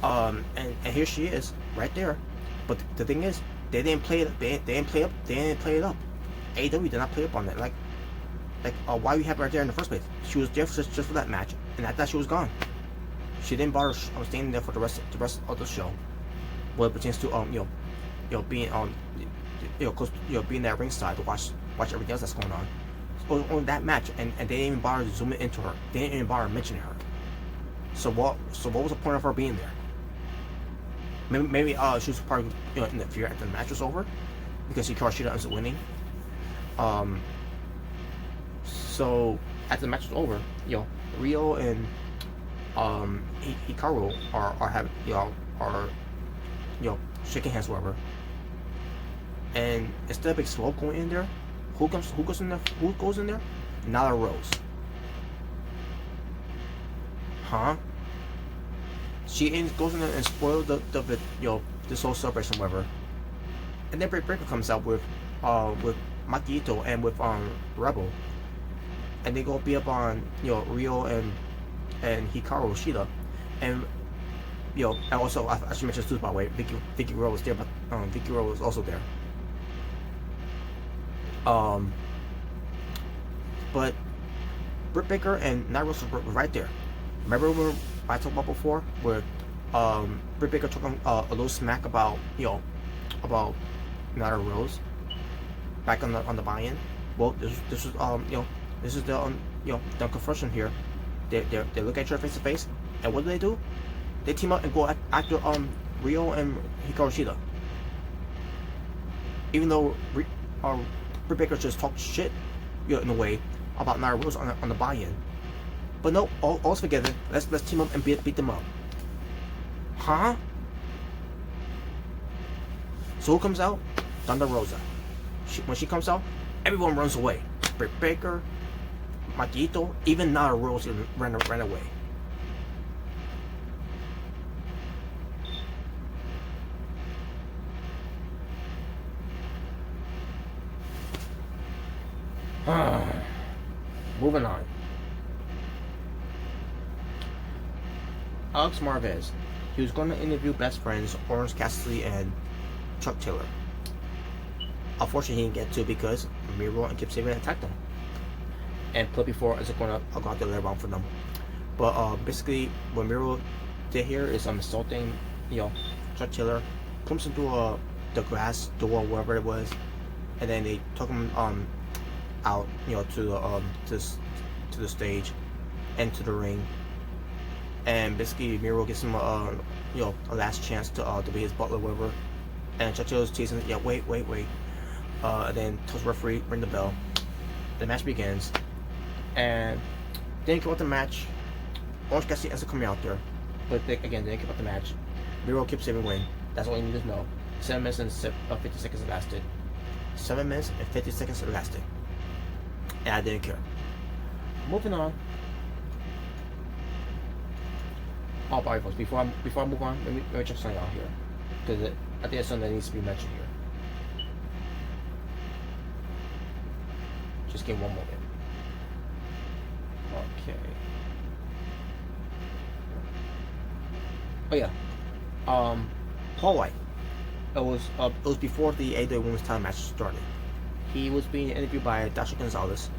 And here she is, right there. But the thing is, they didn't play it. They didn't play it up. AEW did not play up on that. Why we have her right there in the first place? She was there just for that match, and after that she was gone. She didn't bother staying there for the rest of the show. What it pertains to being being at ringside to watch everything else that's going on. On that match, and they didn't even bother zooming into her. They didn't even bother mentioning her. So what was the point of her being there? Maybe she was probably interfere after the match was over because Hikaru Shida ends up winning. So after the match was over, Rio and Hikaru are having shaking hands, whatever. And instead of Big Swole going in there, who goes in there? Who goes in there? Nyla Rose. Huh? She goes in there and spoils this whole celebration, whatever. And then Britt Baker comes out with Makito and with Rebel, and they go beat up on Rio and Hikaru Shida, and and also I should mention too, by the way, Vicky Rose was there, but Vicky Rose was also there. But Britt Baker and Nyla Rose were right there. Remember when I talked about before, where Britt Baker took a little smack about about Nyla Rose back on the buy-in. Well, this is this is the confrontation here. They look at each other face to face, and what do? They team up and go after Rio and Hikaru Shida. Even though Britt Baker just talked shit, in a way, about Nyla Rose on the buy-in. But no, all's forgiven. Let's team up and beat them up. Huh? So who comes out? Thunder Rosa. When she comes out, everyone runs away. Britt Baker, Makito, even Nyla Rose ran away. Moving on. Alex Marvez. He was going to interview best friends Orange Cassidy and Chuck Taylor. Unfortunately, he didn't get to because Miro and Kip Sabian attacked him. And put before is going to go out there later on for them. But basically, what Miro did here is insulting, Chuck Taylor, comes into the glass door, wherever it was, and then they took him out, to the stage and to the ring. And basically, Miro gives him a last chance to be his butler, whatever. And Chuck Taylor's chasing. Yeah, wait. And then tells the referee, ring the bell. The match begins. And didn't care about the match. Orange Cassidy ends up coming out there, but again, didn't care about the match. Miro keeps saving win. That's all you need to know. 7 minutes and 50 seconds it lasted. 7 minutes and 50 seconds it lasted. And I didn't care. Moving on. Oh, by folks, before I move on, let me check something out here, because I think there's something that needs to be mentioned here. Just give 1 moment. Okay. Oh yeah. Paul White. It was before the AEW Women's Title match started. He was being interviewed by Dasha Gonzalez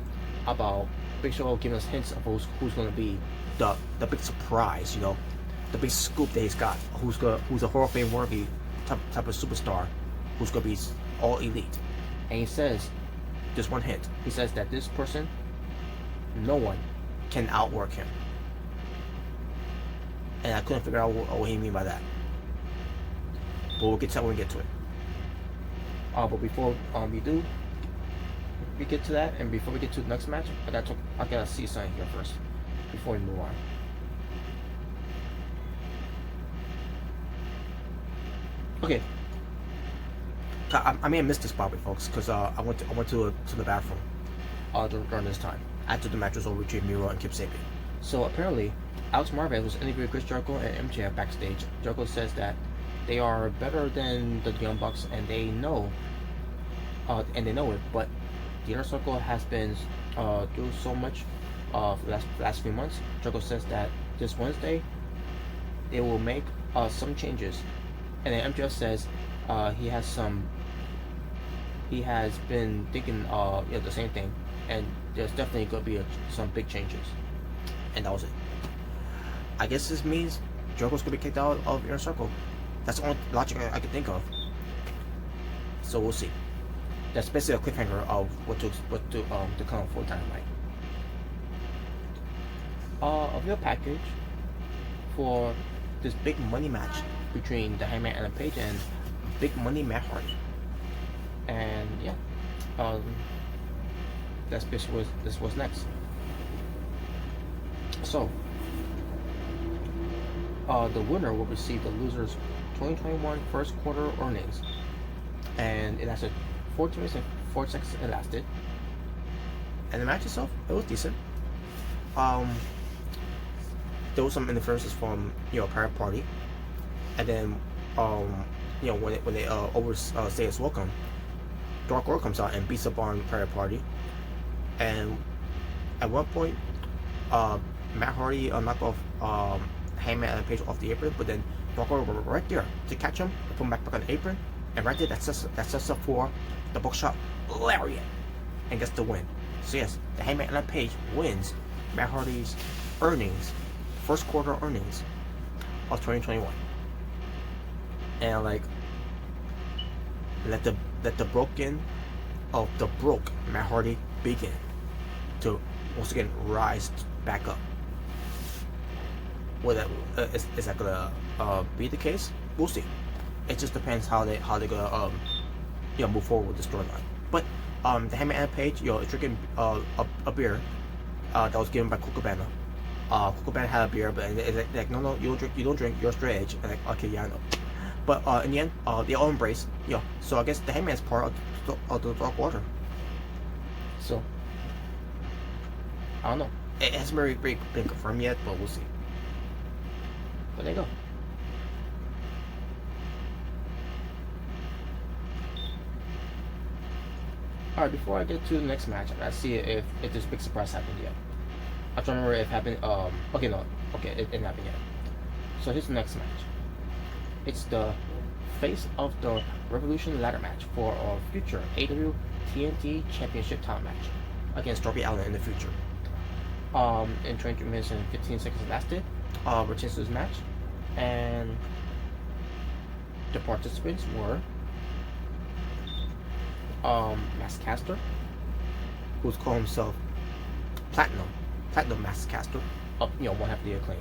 about Big Show giving us hints of who's going to be the big surprise, you know, the big scoop that he's got. Who's a Hall of Fame worthy type of superstar, who's going to be all elite. And he says, just one hint. He says that this person, no one can outwork him. And I couldn't figure out what he mean by that. But we'll get to that when we get to it. But before we get to that, and before we get to the next match, I gotta see something here first before we move on. Okay. I may have missed this probably, folks, because I went to the bathroom during this time after the match was over between Miro and Kip Sabian. So apparently, Alex Marvez was interviewing with Chris Jericho and MJF backstage. Jericho says that they are better than the Young Bucks, and they know it. But the Inner Circle has been through so much for the last few months. Jericho says that this Wednesday they will make some changes, and then MJF says he has been thinking the same thing, and there's definitely going to be some big changes, and that was it. I guess this means Jericho's going to be kicked out of Inner Circle. That's the only logic I could think of. So we'll see. That's basically a cliffhanger of what to come for Dynamite. A real package for this big money match between the Hangman and the Page and Big Money Matt Hardy. And yeah, that's basically this was next. So the winner will receive the loser's 2021 first quarter earnings, and it lasted 14 minutes and 4 seconds. It lasted, and the match itself, it was decent. There was some interferences from Private Party, and then when they overstay its welcome, Dark Order comes out and beats up on Private Party, and at one point, Matt Hardy knocked off Hangman and Page off the apron, but then Dark Order were right there to catch him and put him back on the apron, and right there that sets up for the buckshot lariat and gets the win. So yes, the Hangman and Page wins Matt Hardy's first quarter earnings of 2021, and let the broke Matt Hardy begin to once again rise back up. Whether is that gonna be the case? We'll see. It just depends how they're gonna move forward with the storyline. But the Hangman and Page drinking a beer that was given by Coco Cabana. Coco Cabana had a beer, but it's like no, you don't drink, you're straight edge. And like, okay, yeah, I know. But in the end, they all embrace. So I guess the Hangman's part of the Dark Order. So I don't know. It hasn't really been confirmed yet, but we'll see. But there you go. Alright, before I get to the next match, I gotta see if this big surprise happened yet. I'm trying to remember if it happened. It didn't happen yet. So here's the next match. It's the face of the Revolution ladder match for a future AEW TNT Championship title match against Darby Allin in the future. In 23 minutes and 15 seconds it lasted. Retains to this match, and the participants were Max Caster, who's called himself Platinum Max Caster, one half of the Acclaim.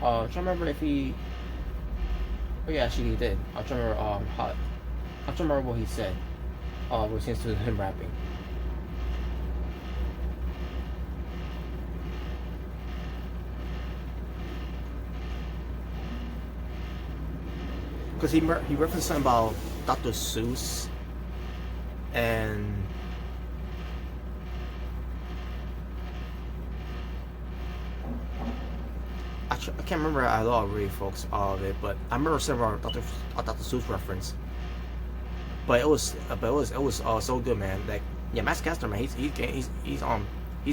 I'm trying to remember if he. Oh yeah, actually he did. I'm trying to remember what he said. Retains to him rapping. because he referenced something about Dr. Seuss and I can't remember at all, really, folks, all of it, but I remember several Dr. Seuss reference. But it was so good, man. Like, yeah, Max Caster, man, he's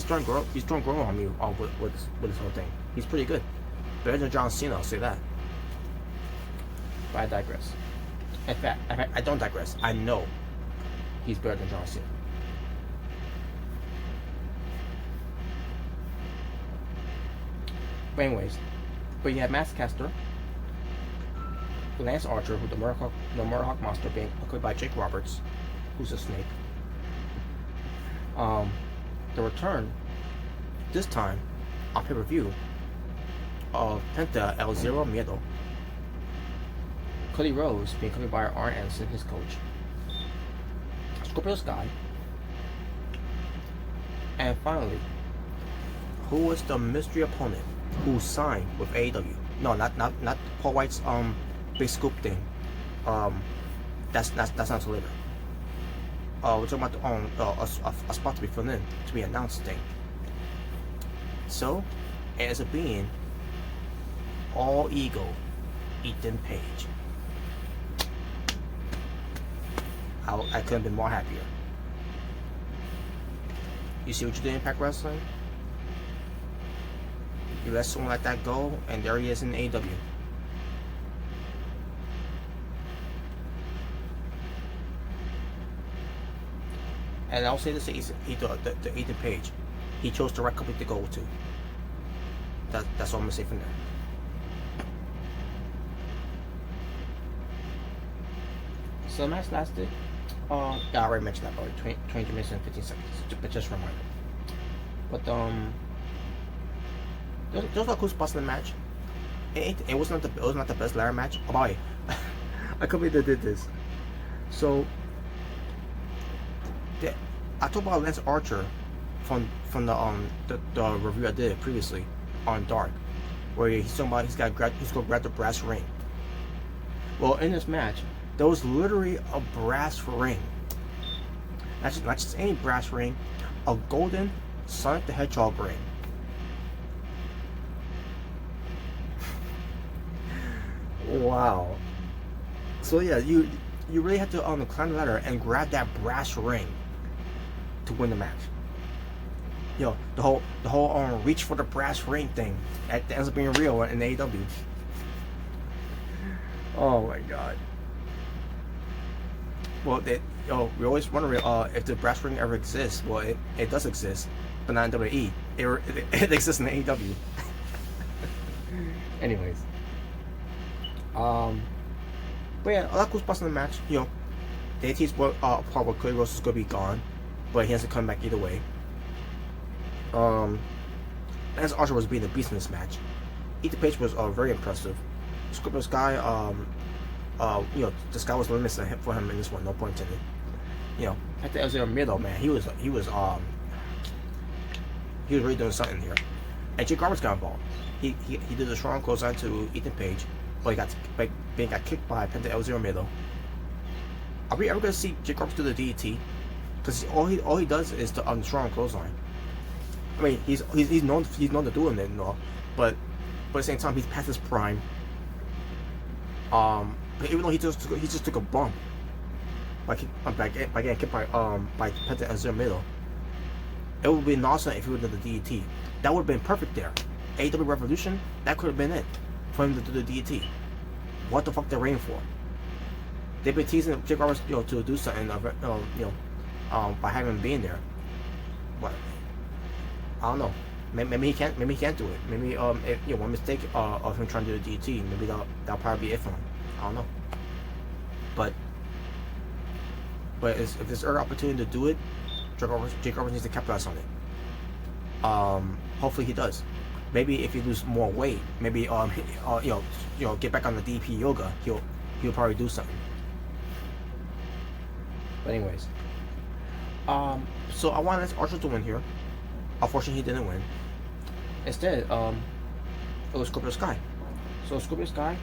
trying to grow on me with this whole thing. He's pretty good, better than John Cena, I'll say that. But I digress. In fact, I don't digress. I know he's better than John Cena. But anyways, you have Max Caster, Lance Archer, who the Murdoch Monster, being played by Jake Roberts, who's a snake. The return, this time, on pay-per-view, of Penta El Zero Miedo. Cody Rhodes being covered by Arn Anderson, his coach. Scorpio Sky. And finally, who was the mystery opponent who signed with AEW? No, not Paul White's big scoop thing. That's not until later. We're talking about a spot to be filled in, to be announced thing. So, it ends up being All Ego, Ethan Page. I couldn't have been more happier. You see what you did in Impact Wrestling? You let someone like that go, and there he is in AEW. And I'll say this to the Ethan Page. He chose the right company to go to. That's all I'm going to say from there. So the match lasted, I already mentioned that, about 20 minutes and 15 seconds, but just a reminder. But, there was a lot of cool spots in the match. It was not the best ladder match. Oh, by the way, I can't believe they did this. So, I talked about Lance Archer from the review I did previously on Dark, where he's talking about he's gonna grab the brass ring. Well, in this match, there was literally a brass ring. Not just any brass ring, a golden Sonic the Hedgehog ring. Wow. So yeah, you really have to climb the ladder and grab that brass ring to win the match. You know, the whole reach for the brass ring thing that ends up being real in AEW. Oh my god. Well, we always wondering if the brass ring ever exists. Well, it does exist, but not in WWE. It exists in AEW. Anyways. But yeah, a lot of cool spots in the match. You know, the AT's part where Cody Rhodes is gonna be gone, but he has to come back either way. Lance Archer was being the beast in this match. Ethan Page was very impressive. Scorpio Sky, you know, the sky was the limit for him in this one. No point intended. You know, at the L0 middle, man, he was really doing something here. And Jake Roberts got involved. He did a strong clothesline to Ethan Page. But he got kicked by Penta L0 Miedo. Are we ever gonna see Jake Roberts do the DDT? Because all he does is the strong clothesline. I mean, he's known to doing it and all, but at the same time he's past his prime. But even though he just took a bump by getting kicked by Penta L0 Miedo, it would be awesome if he would have done the DDT. That would have been perfect there. AEW Revolution, that could have been it for him to do the DDT. What the fuck they're waiting for? They've been teasing Jake Roberts, you know, to do something, by having him being there. But I don't know. Maybe he can't do it. Maybe if, one mistake of him trying to do the DDT, maybe that'll probably be it for him. I don't know. But if there's an opportunity to do it, Jake Roberts needs to capitalize on it. Hopefully he does. Maybe if he loses more weight, maybe get back on the DP yoga, he'll probably do something. But anyways, so I wanted Archer to win here. Unfortunately, he didn't win. Instead, it was Scorpio Sky. So Scorpio Sky,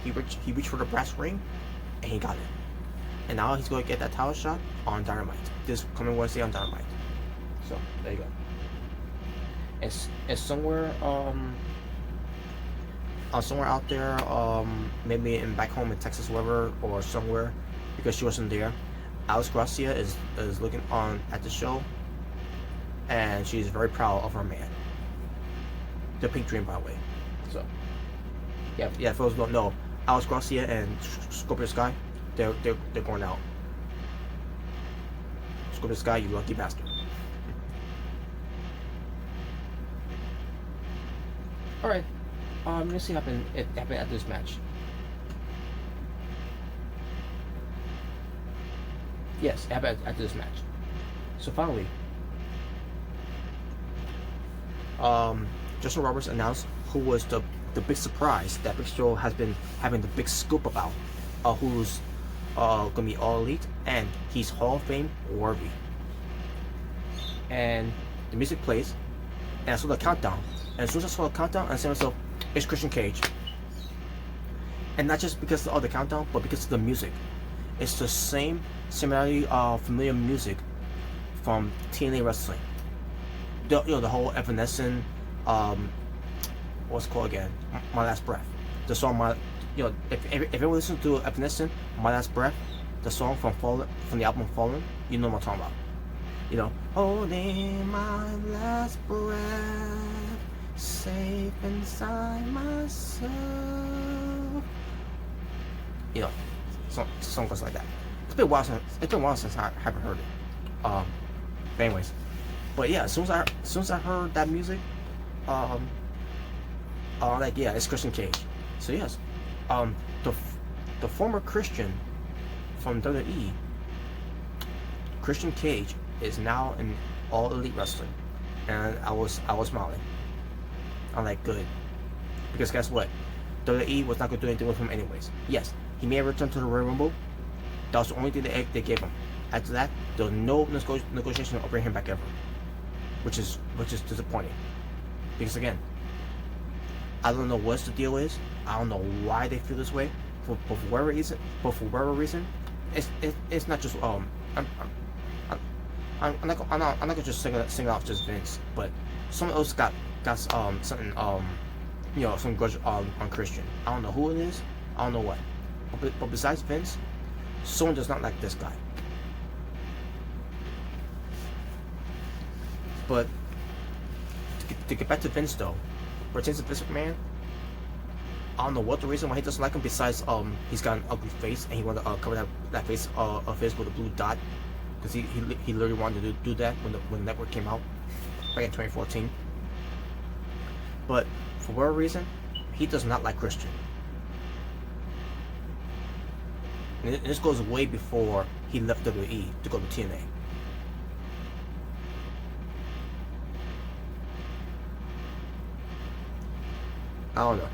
he reached for the brass ring, and he got it. And now he's going to get that title shot on Dynamite this coming Wednesday on Dynamite. So there you go. It's somewhere somewhere out there, maybe back home in Texas, wherever, or somewhere, because she wasn't there. Alex Gracia is looking on at the show, and she's very proud of her man, the Pink Dream, by the way. So yeah, for those who don't know, Alex Gracia and Scorpio Sky, they're going out. Scorpio Sky, you lucky bastard. All right. Let's see what happened at this match. Yes, it happened at this match. So finally, Justin Roberts announced who was the big surprise that Big Show has been having the big scoop about, who's gonna be All Elite, and he's Hall of Fame worthy. And the music plays, and I saw the countdown. And as soon as I saw the countdown, I said to myself, it's Christian Cage. And not just because of the countdown, but because of the music. It's the same similarity of familiar music from TNA wrestling. The whole Evanescent, what's it called again? My Last Breath. The song, if everyone listens to Evanescent, My Last Breath, the song from the album Fallen, you know what I'm talking about. Holding my last breath, safe inside myself. Song goes like that. It's been a while since I haven't heard it. But anyways, but yeah, as soon as I heard that music, it's Christian Cage. So yes, the former Christian from WWE, Christian Cage, is now in All Elite Wrestling, and I was smiling. I'm like, good, because guess what? WWE was not going to do anything with him anyways. Yes, he may have returned to the Royal Rumble. That was the only thing they gave him. After that, there was no negotiation to bring him back ever, which is disappointing. Because again, I don't know what the deal is. I don't know why they feel this way. For whatever reason, it's not just I'm not gonna just sing off just Vince, but someone else got something some grudge on Christian. I don't know who it is. I don't know what. But besides Vince, someone does not like this guy. But to get back to Vince though, pertains to Vince McMahon, I don't know what the reason why he doesn't like him besides he's got an ugly face and he wanted to cover that face of his with a blue dot, because he literally wanted to do that when the network came out back in 2014. But for whatever reason, he does not like Christian. And this goes way before he left WWE to go to TNA. I don't know.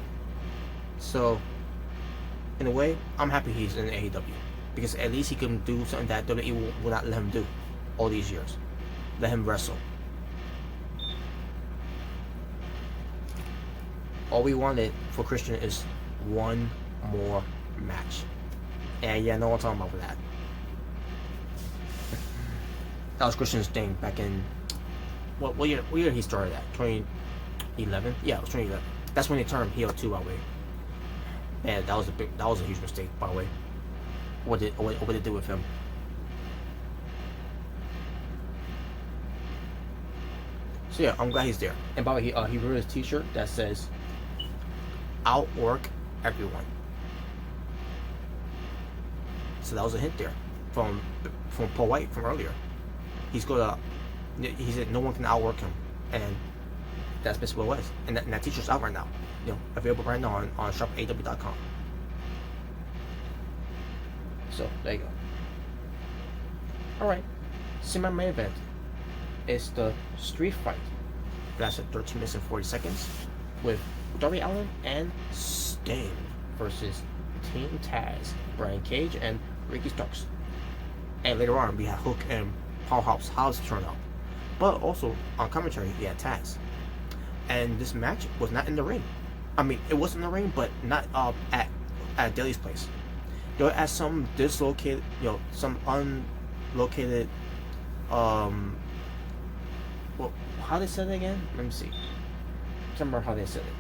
So, in a way, I'm happy he's in AEW, because at least he can do something that WWE will not let him do all these years. Let him wrestle. All we wanted for Christian is one more match. And yeah, no one's talking about that. That was Christian's thing back in what year he started at? 2011? Yeah, it was 2011. That's when he turned heel too, by the way. Man, that was a huge mistake, by the way. What they did with him. So yeah, I'm glad he's there. And by the way, he wrote his T-shirt that says, "Outwork everyone." So that was a hint there from Paul White from earlier. He said no one can outwork him, and that's basically what it was. And that T-shirt's out right now, available right now on shopaw.com. So there you go. All right, see, my main event is the street fight. Lasted 13 minutes and 40 seconds with Darby Allin and Sting versus Team Taz, Brian Cage and Ricky Starks. And later on, we had Hook and Powerhouse Hobbs turn up. But also on commentary, we had Taz. And this match was not in the ring. I mean, it was in the ring, but not at at Daily's place. They were at some dislocated, some unlocated, well, how they said it again? Let me see. Can't remember how they said it.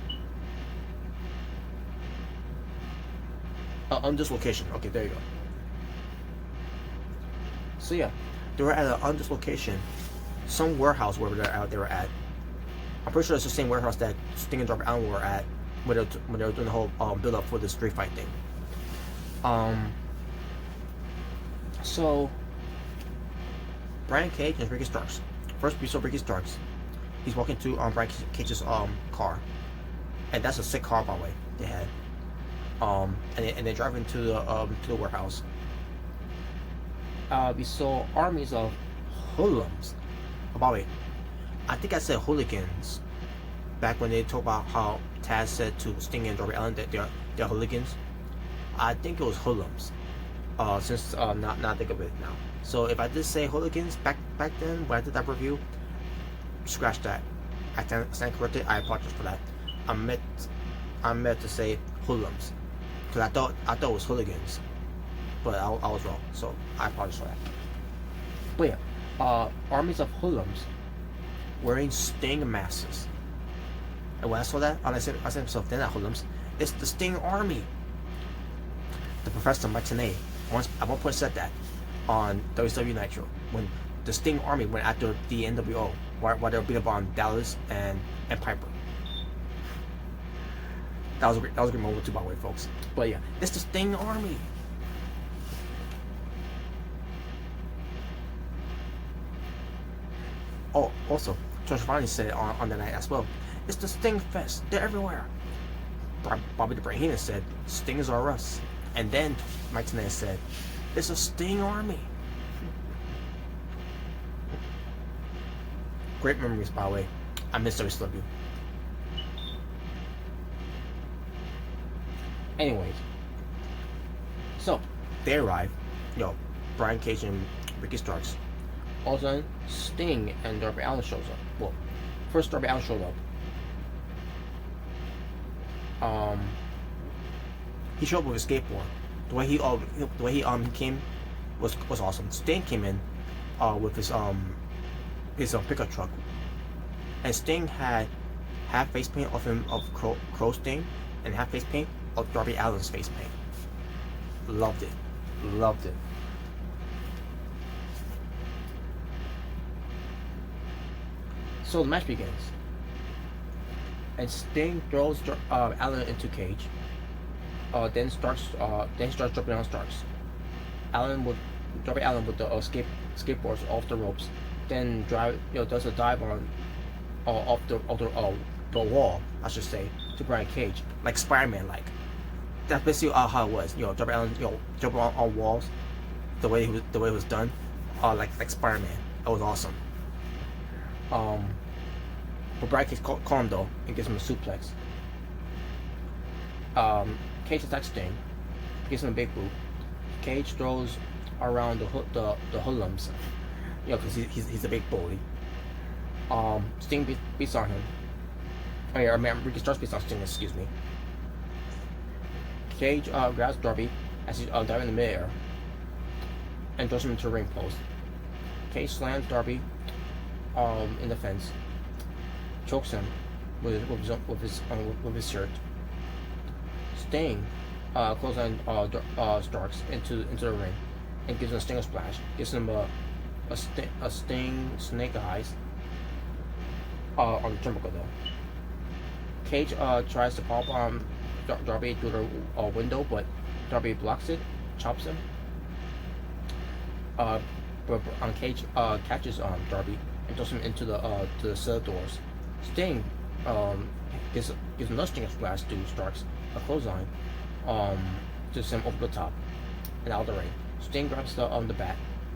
Undislocation. Okay, there you go. So yeah, they were at an undislocation, some warehouse wherever they were at. I'm pretty sure it's the same warehouse that Sting and Darby Allin were at when they were doing the whole build up for the street fight thing. So Brian Cage and Ricky Starks. First we saw Ricky Starks. He's walking to Brian Cage's car, and that's a sick car, by the way, they had. And they drive into the warehouse. We saw armies of hoodlums. Oh, by the way, I think I said hooligans back when they talked about how Taz said to Sting and Darby Allin that they're hooligans. I think it was hoodlums. Since not think of it now. So if I did say hooligans back then when I did that review, scratch that. I stand corrected. I apologize for that. I meant to say hoodlums, because I thought it was hooligans, but I was wrong. So I apologize for that. But yeah, armies of hoodlums wearing Sting masks. And when I saw that, I said to myself, they're not hoodlums. It's the Sting army. The Professor Mike Tenay at one point said that on WCW Nitro when the Sting army went after the NWO while they were beating up on Dallas and Piper. That was a great moment too, by the way, folks. But yeah, it's the Sting army. Oh, also, George Finally said on the night as well, it's the Sting Fest. They're everywhere. Bobby the Brain Heenan said, Stings are us. And then Mike Tenay said, it's a Sting army. Great memories, by the way. I miss WCW. Anyways, so they arrive. Brian Cage and Ricky Starks. All of a sudden, Sting and Darby Allin shows up. Well, first Darby Allin showed up. He showed up with a skateboard. The way he came was awesome. Sting came in with his pickup truck, and Sting had half face paint of Crow Sting and half face paint of Darby Allin's face paint. Loved it. So the match begins, and Sting throws Allin into Cage. Then starts jumping on Starks. Darby Allin with the skateboards off the ropes, then does a dive on off the wall, I should say, to Brian Cage, like Spider-Man like. That's basically how it was. Darby Allin jumping on walls, the way it was done, like Spider-Man. It was awesome. But Brian Cage caught him though and gives him a suplex. Cage attacks Sting, gives him a big boot. Cage throws around the hoodlums, because he's a big bully. Sting beats on him. Oh yeah, Ricky Starks beats on Sting. Excuse me. Cage grabs Darby as he's diving in the midair and throws him into a ring post. Cage slams Darby in the fence, chokes him with his shirt. Sting clothesline Starks into the ring and gives him a Stinger splash. Gives him a Sting snake eyes on the turnbuckle though. Cage tries to pop Darby through the window, but Darby blocks it, chops him. But Cage catches Darby and throws him into the cell doors. Sting gives another Stinger splash to Starks, a clothesline, to send him over the top and out of the ring. Sting grabs the bat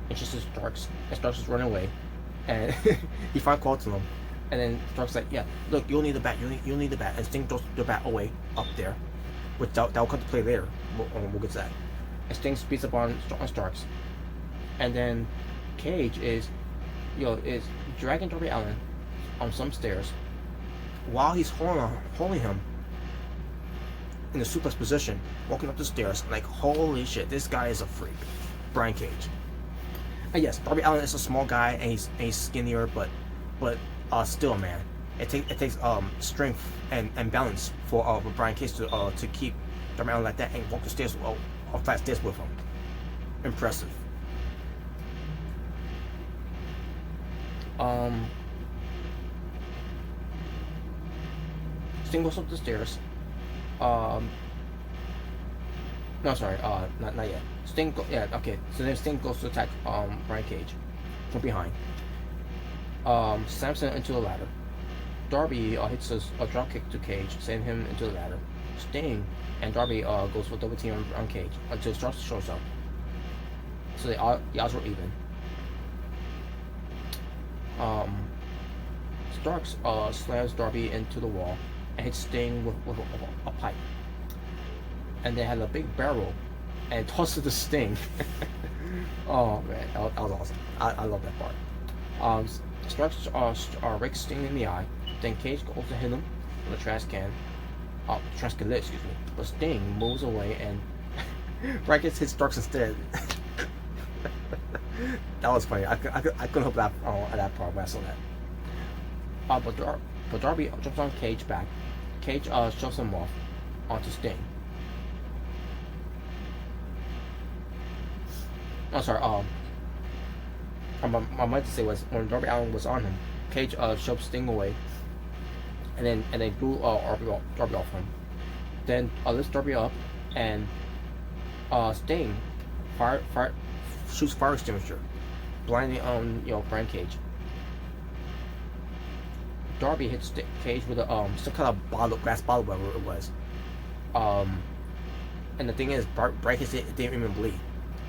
and chases Starks, and Starks is running away, and he finally calls to him, and then Starks like, yeah, look, you'll need the bat, you'll need the bat, and Sting throws the bat away up there, which that'll come to play later. We'll get to that. And Sting speeds up on Starks, and then Cage is dragging Darby Allin on some stairs while he's holding him. in the suplex position, walking up the stairs. Like, holy shit, this guy is a freak. Brian Cage. And yes, Darby Allin is a small guy and he's skinnier, but still, man, it takes strength and balance for Brian Cage to keep Darby Allin like that and walk the stairs or flat stairs with him. Impressive. Sting goes up the stairs. No, sorry. Not yet. Yeah, okay. So then Sting goes to attack Brian Cage from behind. Slams him into the ladder. Darby hits a drop kick to Cage, sending him into the ladder. Sting and Darby goes for double team on Cage until Starks shows up. So the odds were even. Starks slams Darby into the wall and hits Sting with a pipe. And they had a big barrel and tosses the Sting. Oh man, that was awesome. I love that part. Starks rakes Sting in the eye. Then Cage goes to hit him with a trash can. Trash can lid, excuse me. But Sting moves away and Brackets hits Starks instead. That was funny. I couldn't help that at that part when I saw that. But Darby jumps on Cage back. Cage shoves him off onto Sting. Oh, sorry. I meant to say was when Darby Allin was on him, Cage shoved Sting away, and then blew Darby off him. Then lifts Darby up, and Sting shoots fire extinguisher, blinding Brian Cage. Darby hits Cage with a some kind of glass bottle, whatever it was. And the thing is, Brian Cage didn't even bleed.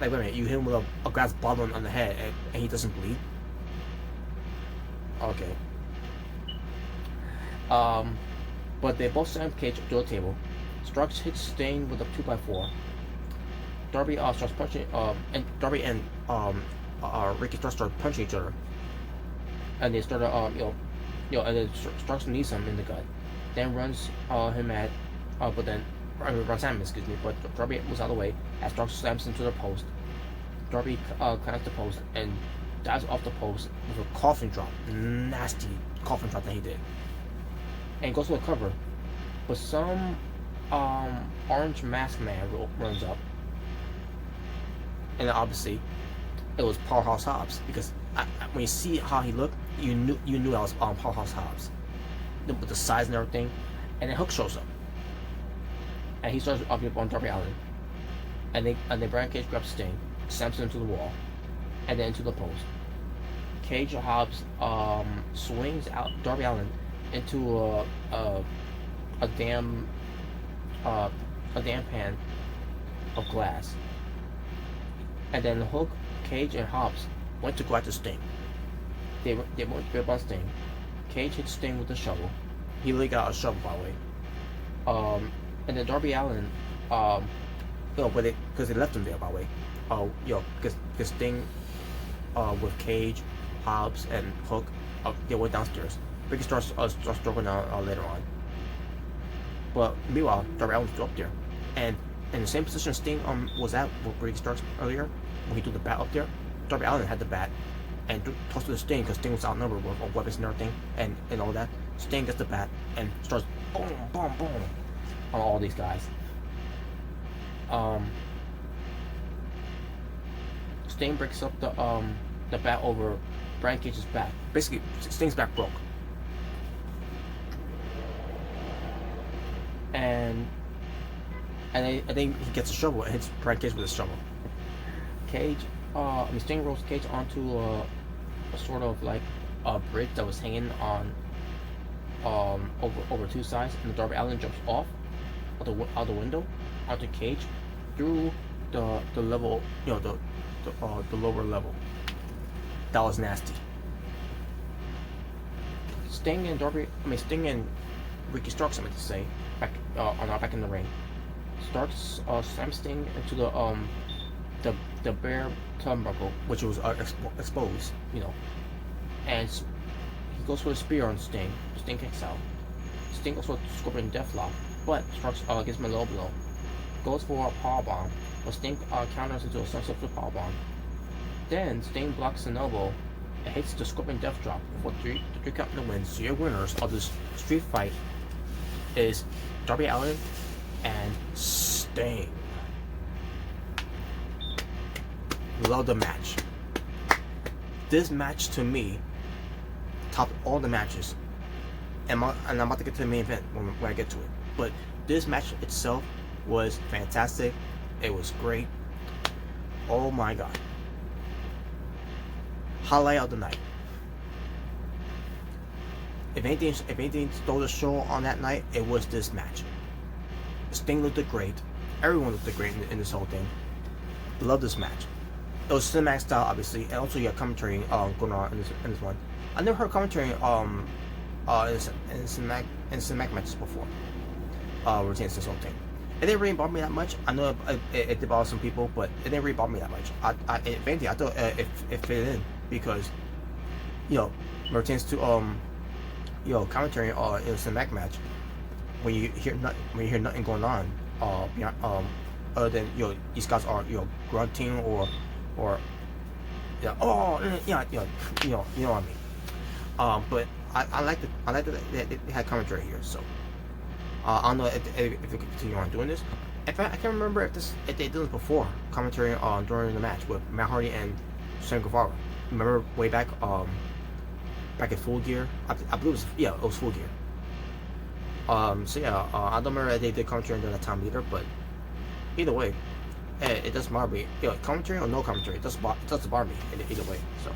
Like, wait a minute, you hit him with a glass bottle on the head and he doesn't bleed? Okay. But they both slam Cage to a table. Starks hits Sting with a 2x4. Darby starts punching, and Darby and Ricky start punching each other. And they start, and then Starks knees him in the gut. Then runs him at, runs at him, excuse me, but Darby moves out of the way as Starks slams into the post. Darby climbs the post and dives off the post with a coffin drop. Nasty coffin drop that he did. And goes to a cover. But some orange mask man runs up. And obviously, it was Powerhouse Hobbs, because when you see how he looked, you knew that was Powerhouse Hobbs, with the size and everything. And then Hook shows up, and he starts up on Darby Allin, and then Brian Cage grabs Sting, slams him into the wall, and then into the post. Cage Hobbs swings out Darby Allin into a damn pan of glass. And then Hook, Cage, and Hobbs went to go after Sting. They went to grab on Sting. Cage hit Sting with a shovel. He really got a shovel, by the way. And then Darby Allin, because they left him there, by the way. Because Sting, with Cage, Hobbs, and Hook, they went downstairs. Ricky starts struggling out later on. But meanwhile, Darby Allin's still up there, and in the same position Sting was at with Ricky Starks earlier, when he threw the bat up there. Darby Allin had the bat and tossed to the Sting because Sting was outnumbered with weapons and everything and all that. Sting gets the bat and starts boom, boom, boom on all these guys. Sting breaks up the bat over Brian Cage's back. Basically, Sting's back broke. And I think he gets a shovel and hits Brian Cage with a shovel. Sting rolls Cage onto a sort of like a bridge that was hanging on over two sides, and the Darby Allin jumps off out the window onto Cage through the level, the lower level. That was nasty. Sting and Ricky Starks, I meant to say, are not back in the ring. Starks slams Sting into the bare turnbuckle, which was exposed, and he goes for a spear on Sting. Sting kicks out. Sting goes for a Scorpion Deathlock, but strikes gives him a low blow. Goes for a power bomb, but Sting counters into a sunset flip power bomb. Then Sting blocks an elbow and hits the Scorpion Death Drop for the three count to win. So your winners of this street fight is Darby Allin and Sting. Love the match. This match to me topped all the matches, and I'm about to get to the main event when I get to it. But this match itself was fantastic. It was great. Oh my god. Highlight of the night. If anything stole the show on that night, it was this match. Sting looked great. Everyone looked great in this whole thing. Love this match. It was cinematic style, obviously, and also you have commentary going on in this one. I never heard commentary in cinematic matches before. Routine this whole thing. It didn't really bother me that much. I know it did bother some people, but it didn't really bother me that much. If anything, I thought it fit in because, pertains to commentary in a cinematic match, when you hear nothing going on, beyond, other than these guys are grunting or you know what I mean. But I like that they had commentary here. So I don't know if they continue on doing this. In fact, I can't remember if they did this before, commentary during the match with Matt Hardy and Sammy Guevara. Remember way back in Full Gear? I believe it was Full Gear. So yeah, I don't remember if they did commentary during that time either, but either way, it doesn't bother me. Commentary or no commentary, it doesn't bother me either way. So,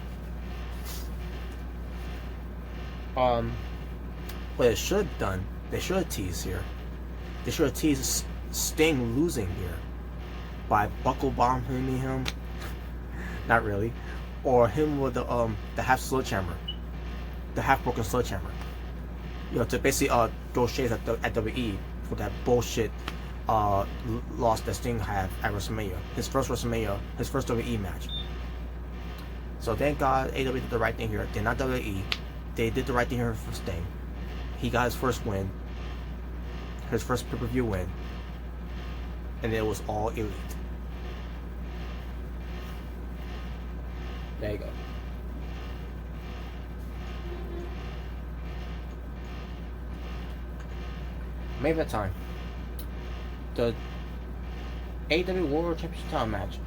what it should have done, they should have teased here. They should have teased Sting losing here by buckle bombing him. Not really, or him with the half sledgehammer, the half broken sledgehammer. To basically throw shades at WWE for that bullshit loss that Sting had at WrestleMania, his first WWE match. So thank God AEW did the right thing here. They're not WWE. They did the right thing here for Sting. He got his first win, his first pay-per-view win, and it was all elite. There you go. Main event time. The AEW World Championship title match.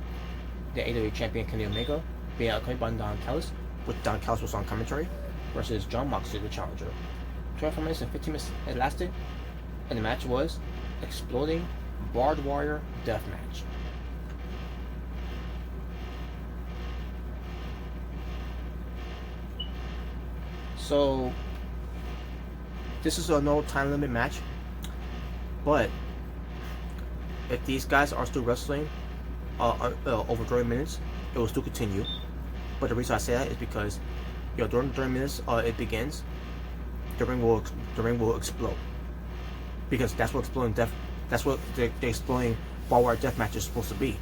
The AEW champion Kenny Omega being accompanied by Don Callis, with Don Callis was on commentary, versus Jon Moxley, the challenger. 24 minutes and 15 minutes it lasted, and the match was exploding barbed wire death match. So this is a no time limit match, but if these guys are still wrestling over 30 minutes, it will still continue. But the reason I say that is because during 30 minutes it begins, the ring will explode, because that's what the exploding barbed wire death match is supposed to be.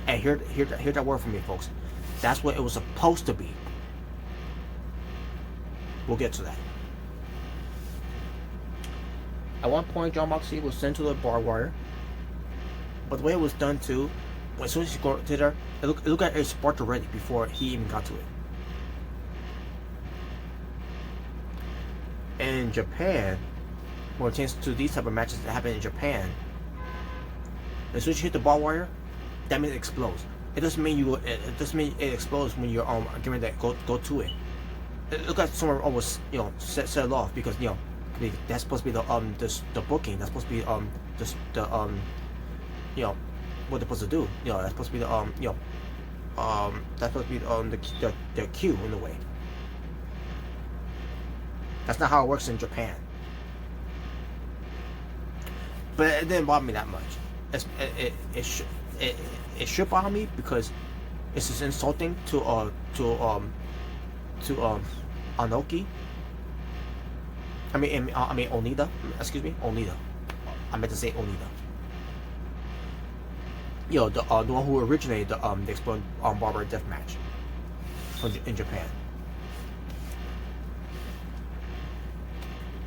And hear that word from me, folks. That's what it was supposed to be. We'll get to that. At one point, Jon Moxley was sent to the barbed wire, but the way it was done too, as soon as he got to there, it looked like it sparked already before he even got to it. In Japan, when it comes to these type of matches that happen in Japan, as soon as you hit the barbed wire, that means it explodes. It doesn't mean it explodes when you're getting ready to go to it. It looked like someone almost set it off, because that's supposed to be the booking. That's supposed to be what they're supposed to do. That's supposed to be that's supposed to be the cue in a way. That's not how it works in Japan. But it didn't bother me that much. It should bother me because it's just insulting to Anoki. I mean Onita. Excuse me, Onita. I meant to say Onita. The one who originated the exploding barbed wire death match in Japan.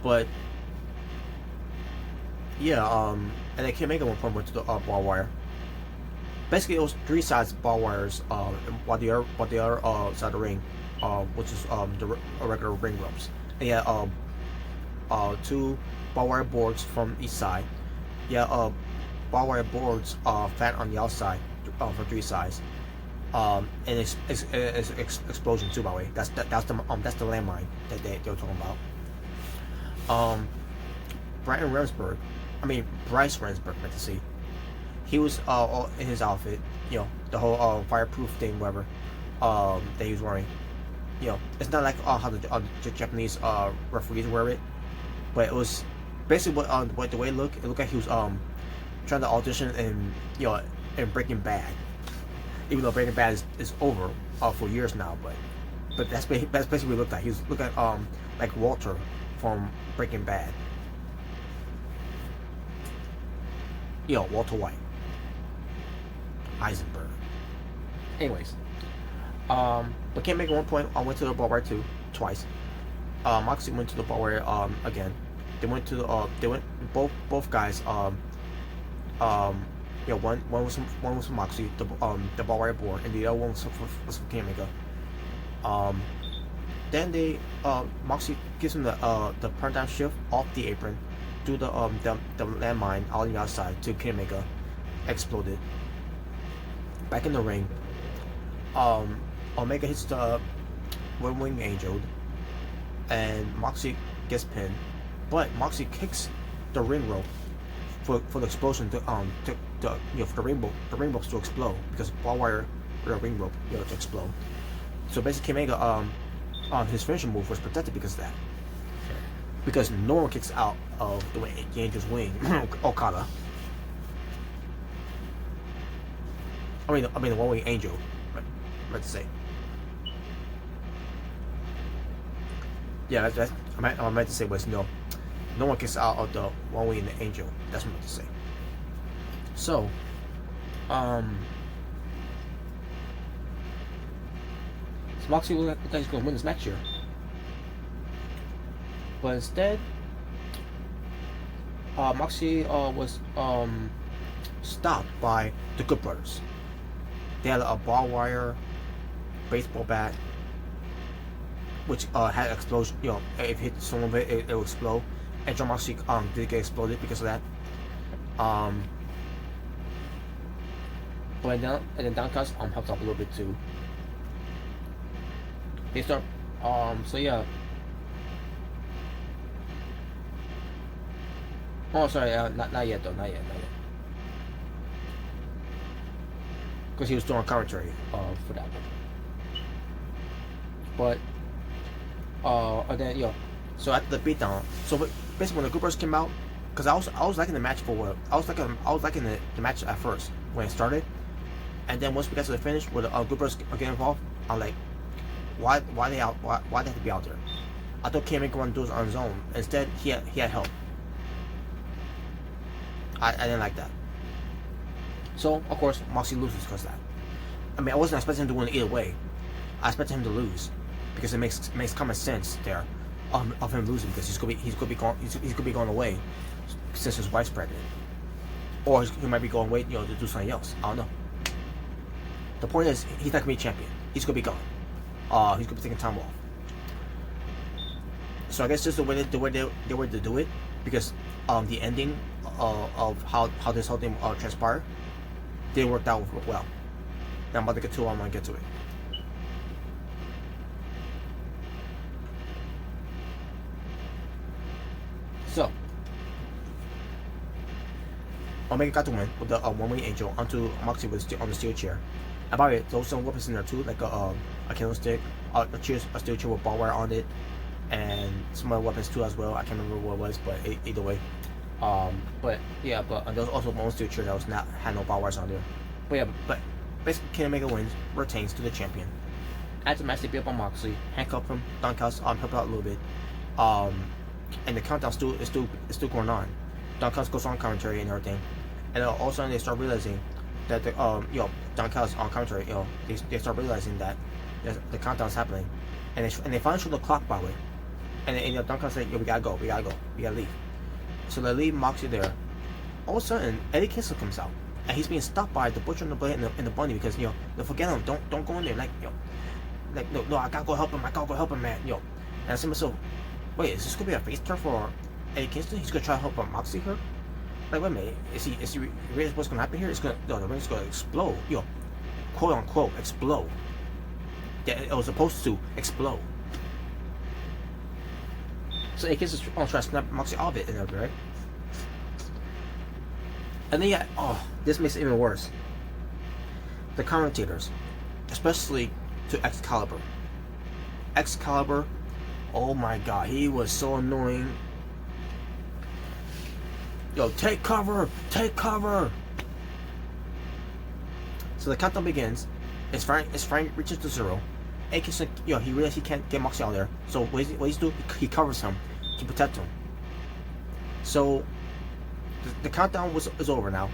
But Yeah, and then King Mega one point went to the barbed wire. Basically, it was three sides barbed wires, while the other side of the ring, which is the regular ring ropes. And yeah, two barbed wire boards from each side. Yeah, barbed wire boards flat on the outside for three sides. And it's explosion too. By the way, that's the landmine that they were talking about. Brian Remsburg, Bryce Remsburg, meant to say. He was all in his outfit, the whole fireproof thing, whatever, that he was wearing. It's not like how the Japanese referees wear it, but it was basically what the way it looked like he was trying to audition in Breaking Bad. Even though Breaking Bad is over for years now, but that's basically what he looked like. He was looking like Walter from Breaking Bad. Walter White. Heisenberg. Anyways, but can't make it one point. I went to the barbed wire too, twice. Moxley went to the barbed wire again. They went to both guys. One was from Moxley, the barbed wire board, and the other one was from King Mega. Then Moxley gives him the turn down shift off the apron, through the landmine on the outside to King Mega, exploded. Back in the ring, Omega hits the One Wing Angel, and Moxley gets pinned. But Moxley kicks the ring rope for the explosion for the ring ropes to explode, because barbed wire or ring rope to explode. So basically, Mega his finishing move was protected because of that. Because no one kicks out of the Angel's wing, Okada. The One Wing Angel, let's say. Yeah, that's I meant to say was no one kicks out of the One Wing Angel. That's what I meant to say. So, Moxley looked like he's going to win this match here, but instead, Moxley was stopped by the Good Brothers. They had a barbed wire baseball bat, which had explosion. If it hit someone with it, it will explode. And John Moxley did get exploded because of that. But then Downcast helped out a little bit too. They start. So yeah. Oh, sorry. Not yet though. Not yet. Because he was doing commentary for that one. But then so after the beatdown, so basically when the Good Brothers came out, because I was liking the match for what I was liking the match at first when it started, and then once we got to the finish where the Good Brothers get involved, I'm like, why they have to be out there? I thought King Mega wanted to do it on his own. Instead, he had help. I didn't like that. So, of course, Moxley loses because of that. I wasn't expecting him to win either way. I expected him to lose because it makes common sense there of him losing, because he's gonna be going away since his wife's pregnant, or he might be going away to do something else. I don't know. The point is, he's not gonna be champion. He's gonna be gone. He's gonna be taking time off. So I guess just the way they were to do it, because the ending of how this whole thing transpired didn't work out well. Now I'm about to get to it. I'm gonna get to it. So Omega got the win with the One Wing Angel onto Moxley on the steel chair. And by the way, there was some weapons in there too, like a candlestick, a steel chair with barbed wire on it, and some other weapons too as well. I can't remember what it was, but either way. But there was also one steel chair that had no barbed wires on there. But basically, King Omega wins, retains to the champion. After the match, they beat up on Moxley, handcuff him, Dunkhouse help out a little bit. And the countdown is still going on. Dunkhouse goes on commentary and everything, and all of a sudden they start realizing that Dunkhouse on commentary, they start realizing that the countdown's happening, and they finally show the clock, by the way, and Dunkhouse said, we gotta go, we gotta leave. So they leave Moxley there, all of a sudden Eddie Kingston comes out, and he's being stopped by the Butcher and the Blade and the Bunny because they forget him. Don't go in there. No, I gotta go help him, man. And I said to myself, wait, is this gonna be a face turn for Eddie Kingston? He's gonna try to help Moxley here. Like, wait a minute, is he really what's gonna happen here? The ring's gonna explode. Quote unquote explode. Yeah, it was supposed to explode. So Eddie Kingston's trying to snap Moxley off it and everything, right? And then this makes it even worse. The commentators, especially to Excalibur. Oh my god, he was so annoying. Take cover! So the countdown begins. It's Frank reaches to 0. Eddie Kingston, he realizes he can't get Moxley out there. So what he's doing, he covers him to protect him. So the countdown is over now.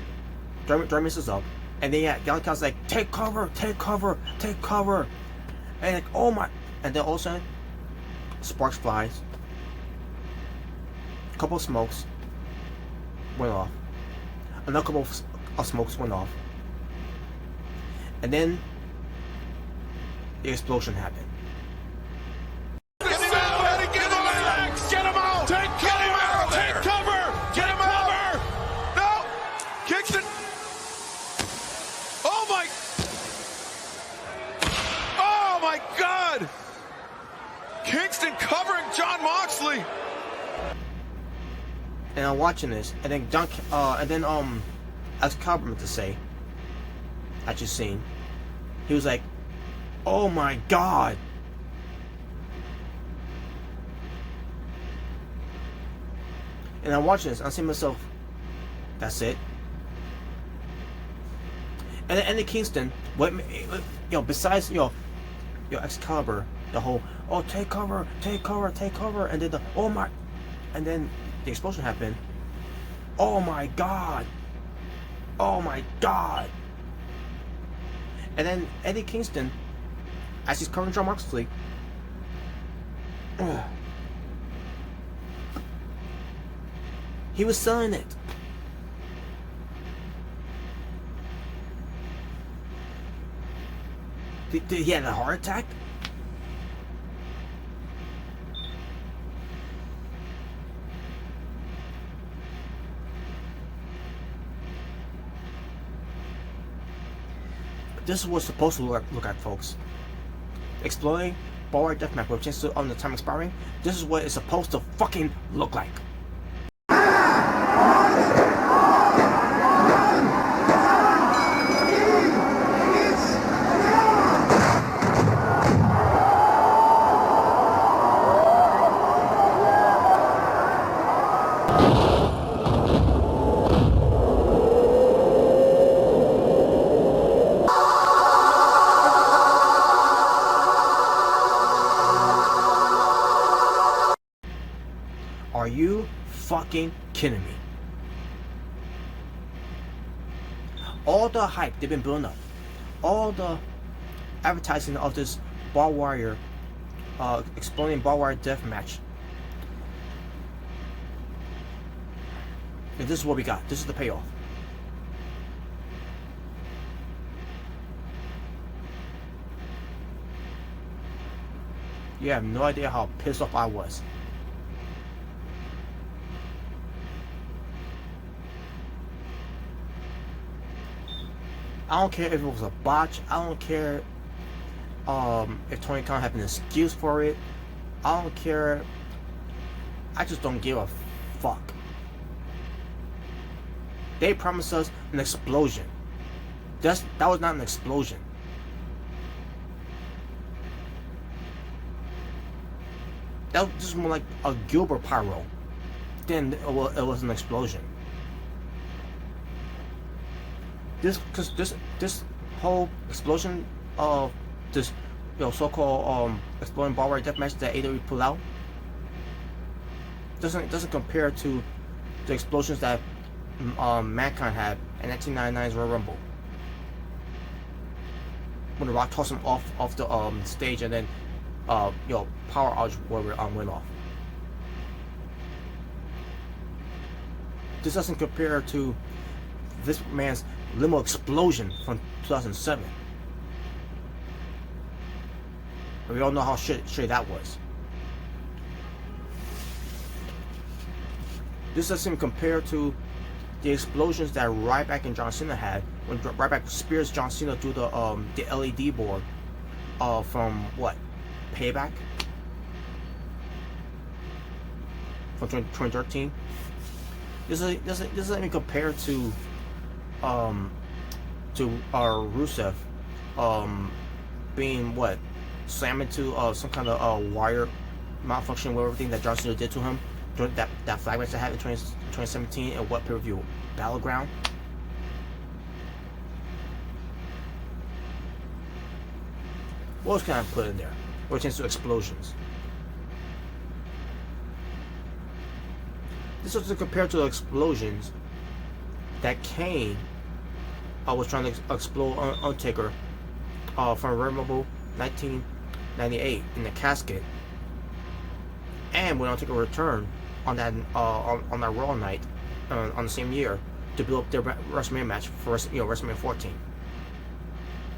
Dreamus is up, and then Gallon Count's like, take cover, and like, oh my, and then all of a sudden, sparks flies. A couple of smokes went off. Another couple of smokes went off, and then the explosion happened. Kingston covering Jon Moxley. And I'm watching this, and then as Excalibur to say, I just seen, he was like, "Oh my god!" And I'm watching this, and I'm saying to myself, "That's it." And then Eddie Kingston, besides Excalibur, the whole take cover, and then and then the explosion happened. Oh my god! And then Eddie Kingston, as he's covering Jon Moxley, he was selling it. Did he have a heart attack? This is what's supposed to look at, folks. Exploring bar deathmatch with a chance to on the time expiring. This is what it's supposed to fucking look like. Are you fucking kidding me? All the hype they've been building up, all the advertising of this barbed wire, exploding barbed wire death match. And this is what we got. This is the payoff. You have no idea how pissed off I was. I don't care if it was a botch. I don't care if Tony Khan had an excuse for it. I don't care. I just don't give a fuck. They promised us an explosion. That was not an explosion. That was just more like a Gilbert pyro. Then it was an explosion. This whole explosion of this so-called exploding barbed wire death match that AEW pulled out doesn't compare to the explosions that Mankind had in 1999's Royal Rumble when The Rock tossed him off the stage and then power outage went off. This doesn't compare to this man's limo explosion from 2007. We all know how shitty that was. This doesn't even compare to the explosions that Ryback and John Cena had when Ryback spears John Cena through the LED board from what? Payback? From 2013. This doesn't even compare to Rusev being what? Slammed into some kind of wire malfunction with everything that John Cena did to him during that flag match that had in 2017 and what pay-per-view? Battleground? What else can I put in there? What turns to explosions? This was compared to the explosions that Kane was trying to explode Undertaker from Rumble 1998 in the casket, and when Undertaker returned on that Raw night on the same year to build up their WrestleMania match for WrestleMania 14.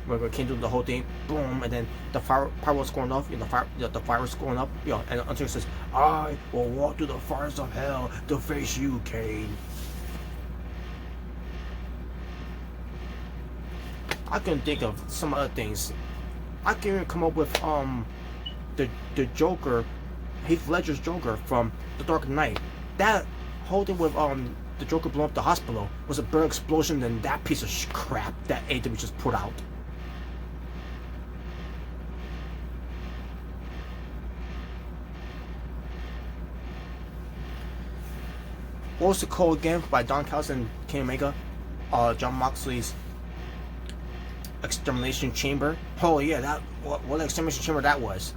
When Kane did the whole thing, boom, and then the fire was going off, the fire was going up, and Undertaker says, "I will walk through the fires of hell to face you, Kane." I can think of some other things. I can even come up with the Joker, Heath Ledger's Joker from The Dark Knight. That whole thing with the Joker blowing up the hospital was a bigger explosion than that piece of crap that AEW just put out. What was it called again by Don Callis and Kenny Omega? John Moxley's Extermination Chamber. Oh yeah, that what Extermination Chamber that was.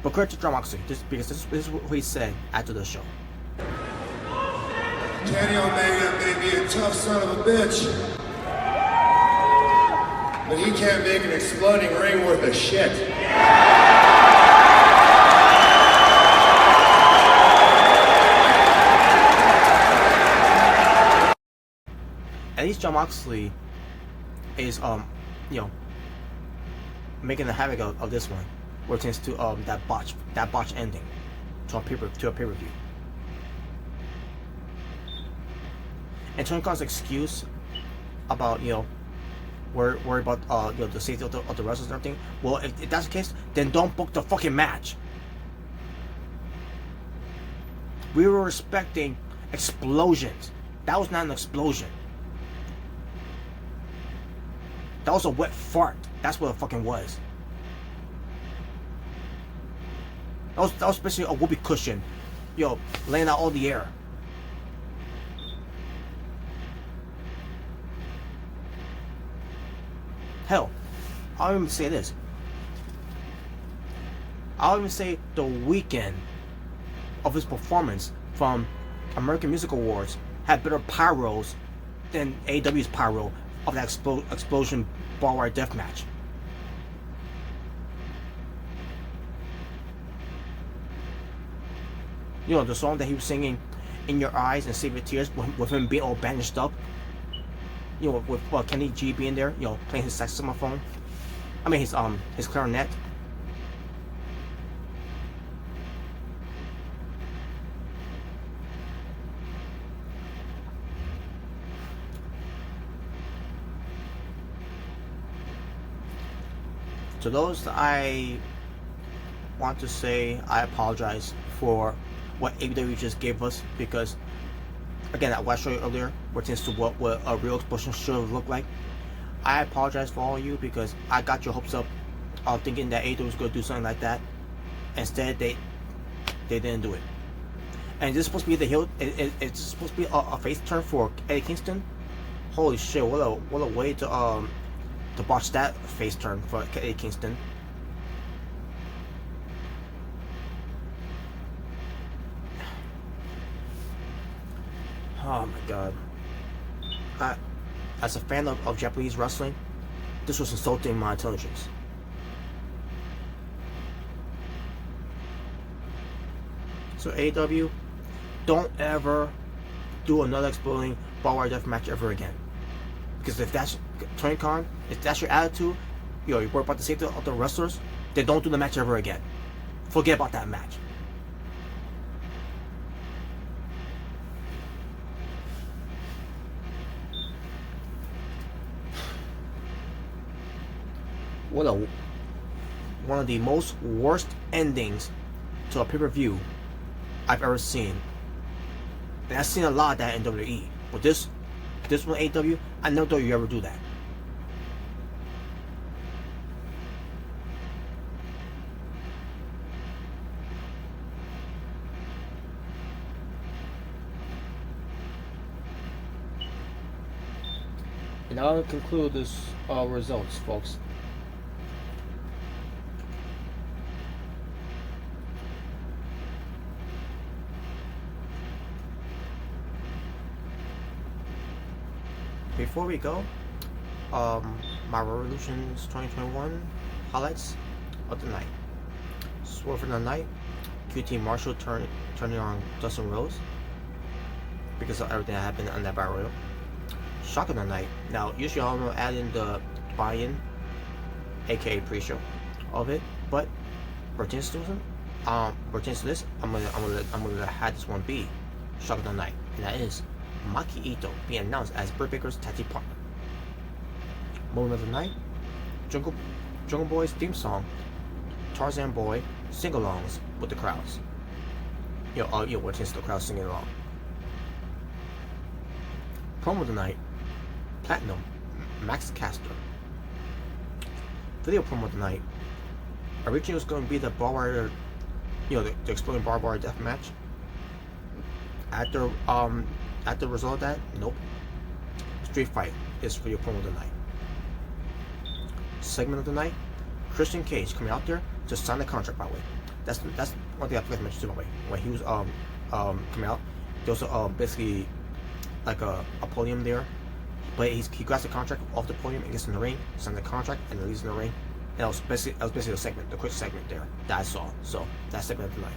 But credit to John Moxley, because this is what he said after the show. Kenny Omega may be a tough son of a bitch, but he can't make an exploding ring worth of shit. At least John Moxley is making the havoc of this one, where it tends to that botch ending to a pay-per-view. And Tony Khan's excuse about worry about the safety of the wrestlers and everything. Well, if that's the case, then don't book the fucking match. We were expecting explosions. That was not an explosion. That was a wet fart. That's what it fucking was. That was basically a whoopee cushion, laying out all the air. Hell, I'll even say this. I'll even say the weekend of his performance from American Music Awards had better pyros than AEW's pyro of that explosion barbed wire death match. The song that he was singing, "In Your Eyes" and "Save Your Tears," with him being all bandaged up. With Kenny G being there, playing his saxophone. I mean his clarinet. To those, I want to say I apologize for what AEW just gave us, because again, that what I showed you earlier pertains to what a real explosion should have looked like. I apologize for all of you, because I got your hopes up thinking that AEW was going to do something like that. Instead, they didn't do it. And this is supposed to be the heel. It's supposed to be a face turn for Eddie Kingston. Holy shit! What a way to botch that face turn for Eddie Kingston. Oh my god. As a fan of Japanese wrestling, this was insulting my intelligence. So AEW, don't ever do another exploding barbed wire death match ever again. Because if that's Tony Khan, if that's your attitude, you're worried about the safety of the wrestlers, then don't do the match ever again. Forget about that match. One of the most worst endings to a pay-per-view I've ever seen. And I've seen a lot of that in WWE. But this one AEW, I never thought you ever do that. And I'll conclude this results, folks. Before we go, my Revolution's 2021 highlights of the night. Swerve in the night, QT Marshall turning on Dustin Rhodes because of everything that happened on that Battle Royal. Shock of the night. Now, usually I'm gonna add in the buy-in, aka pre-show of it, but pertains to this, I'm gonna have this one be Shock of the night, and that is Maki Ito being announced as Britt Baker's tag team partner. Moment of the night, Jungle Boy's theme song, Tarzan Boy sing-alongs with the crowds. What is the crowd singing along? Promo of the night, Platinum, Max Caster. Video promo of the night. Originally it was going to be the barbed wire, the exploding barbed wire death match. After the result of that, nope. Street Fight is video promo of the night. Segment of the night, Christian Cage coming out there to sign the contract. By the way, that's one thing I forgot to mention too. By the way, when he was coming out, there was basically like a podium there, but he grabs the contract off the podium and gets in the ring, signs the contract, and then leaves in the ring. And that was basically the segment, the quick segment there that I saw. So that's segment of the night.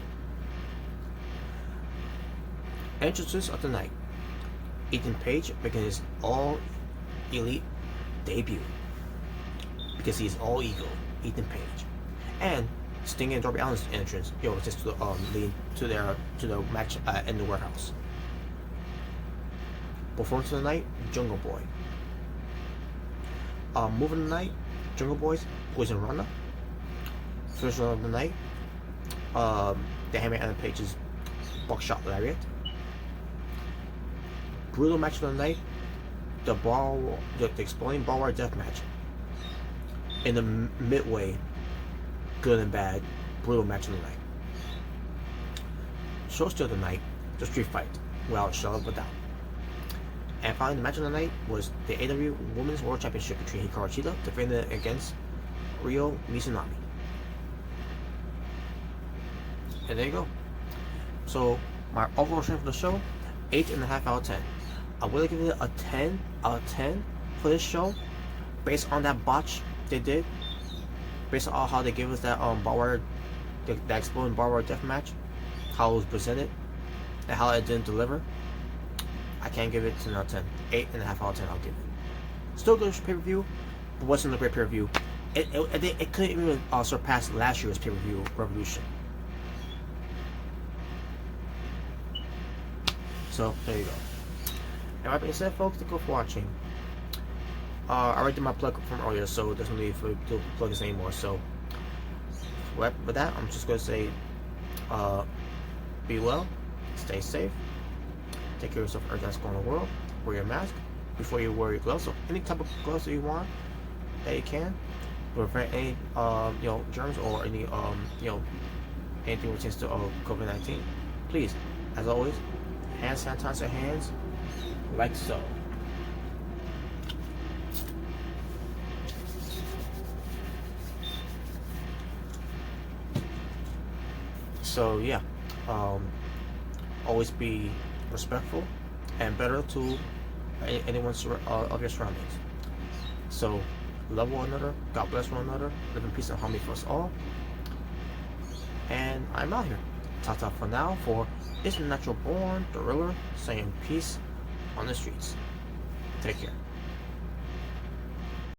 Entrances of the night. Ethan Page making his all elite debut because he's all ego. Ethan Page and Sting and Darby Allin's entrance, just to lead to the match in the warehouse. Performance of the night, Jungle Boy. Move of the night, Jungle Boys, Poison Rana. Finish of the night, the Hammer and Page's Buckshot Lariat. Brutal match of the night, the exploding barbed wire death match. In the midway, good and bad, brutal match of the night. Showstopper of the night, the Street Fight, without a shadow of a doubt. And finally, the match of the night was the AEW Women's World Championship between Hikaru Shida defending against Ryo Mizunami. And there you go. So my overall rating for the show, 8.5 out of 10. I'm willing to give it a 10 out of 10 for this show, based on that botch they did, based on how they gave us that that exploding barbed wire death match, how it was presented, and how it didn't deliver. I can't give it 10 out of 10. 8.5 out of 10 I'll give it. Still good pay-per-view, but wasn't a great pay-per-view. It couldn't even surpass last year's pay-per-view Revolution. So there you go. And that being said, folks, thank you for watching. I already did my plug from earlier, so there's no need for to plug this anymore. So with that, I'm just gonna say, be well, stay safe, take care of yourself, everything that's going on in the world. Wear your mask before you wear your gloves. So any type of gloves that you want, that you can, to prevent any germs or any anything pertains to COVID-19. Please, as always, hand sanitize your hands like so. So yeah, always be respectful and better to anyone of your surroundings. So love one another, God bless one another, live in peace and harmony for us all. And I'm out here. Ta-ta for now for It's Natural Born, Gorilla, saying peace on the streets. Take care.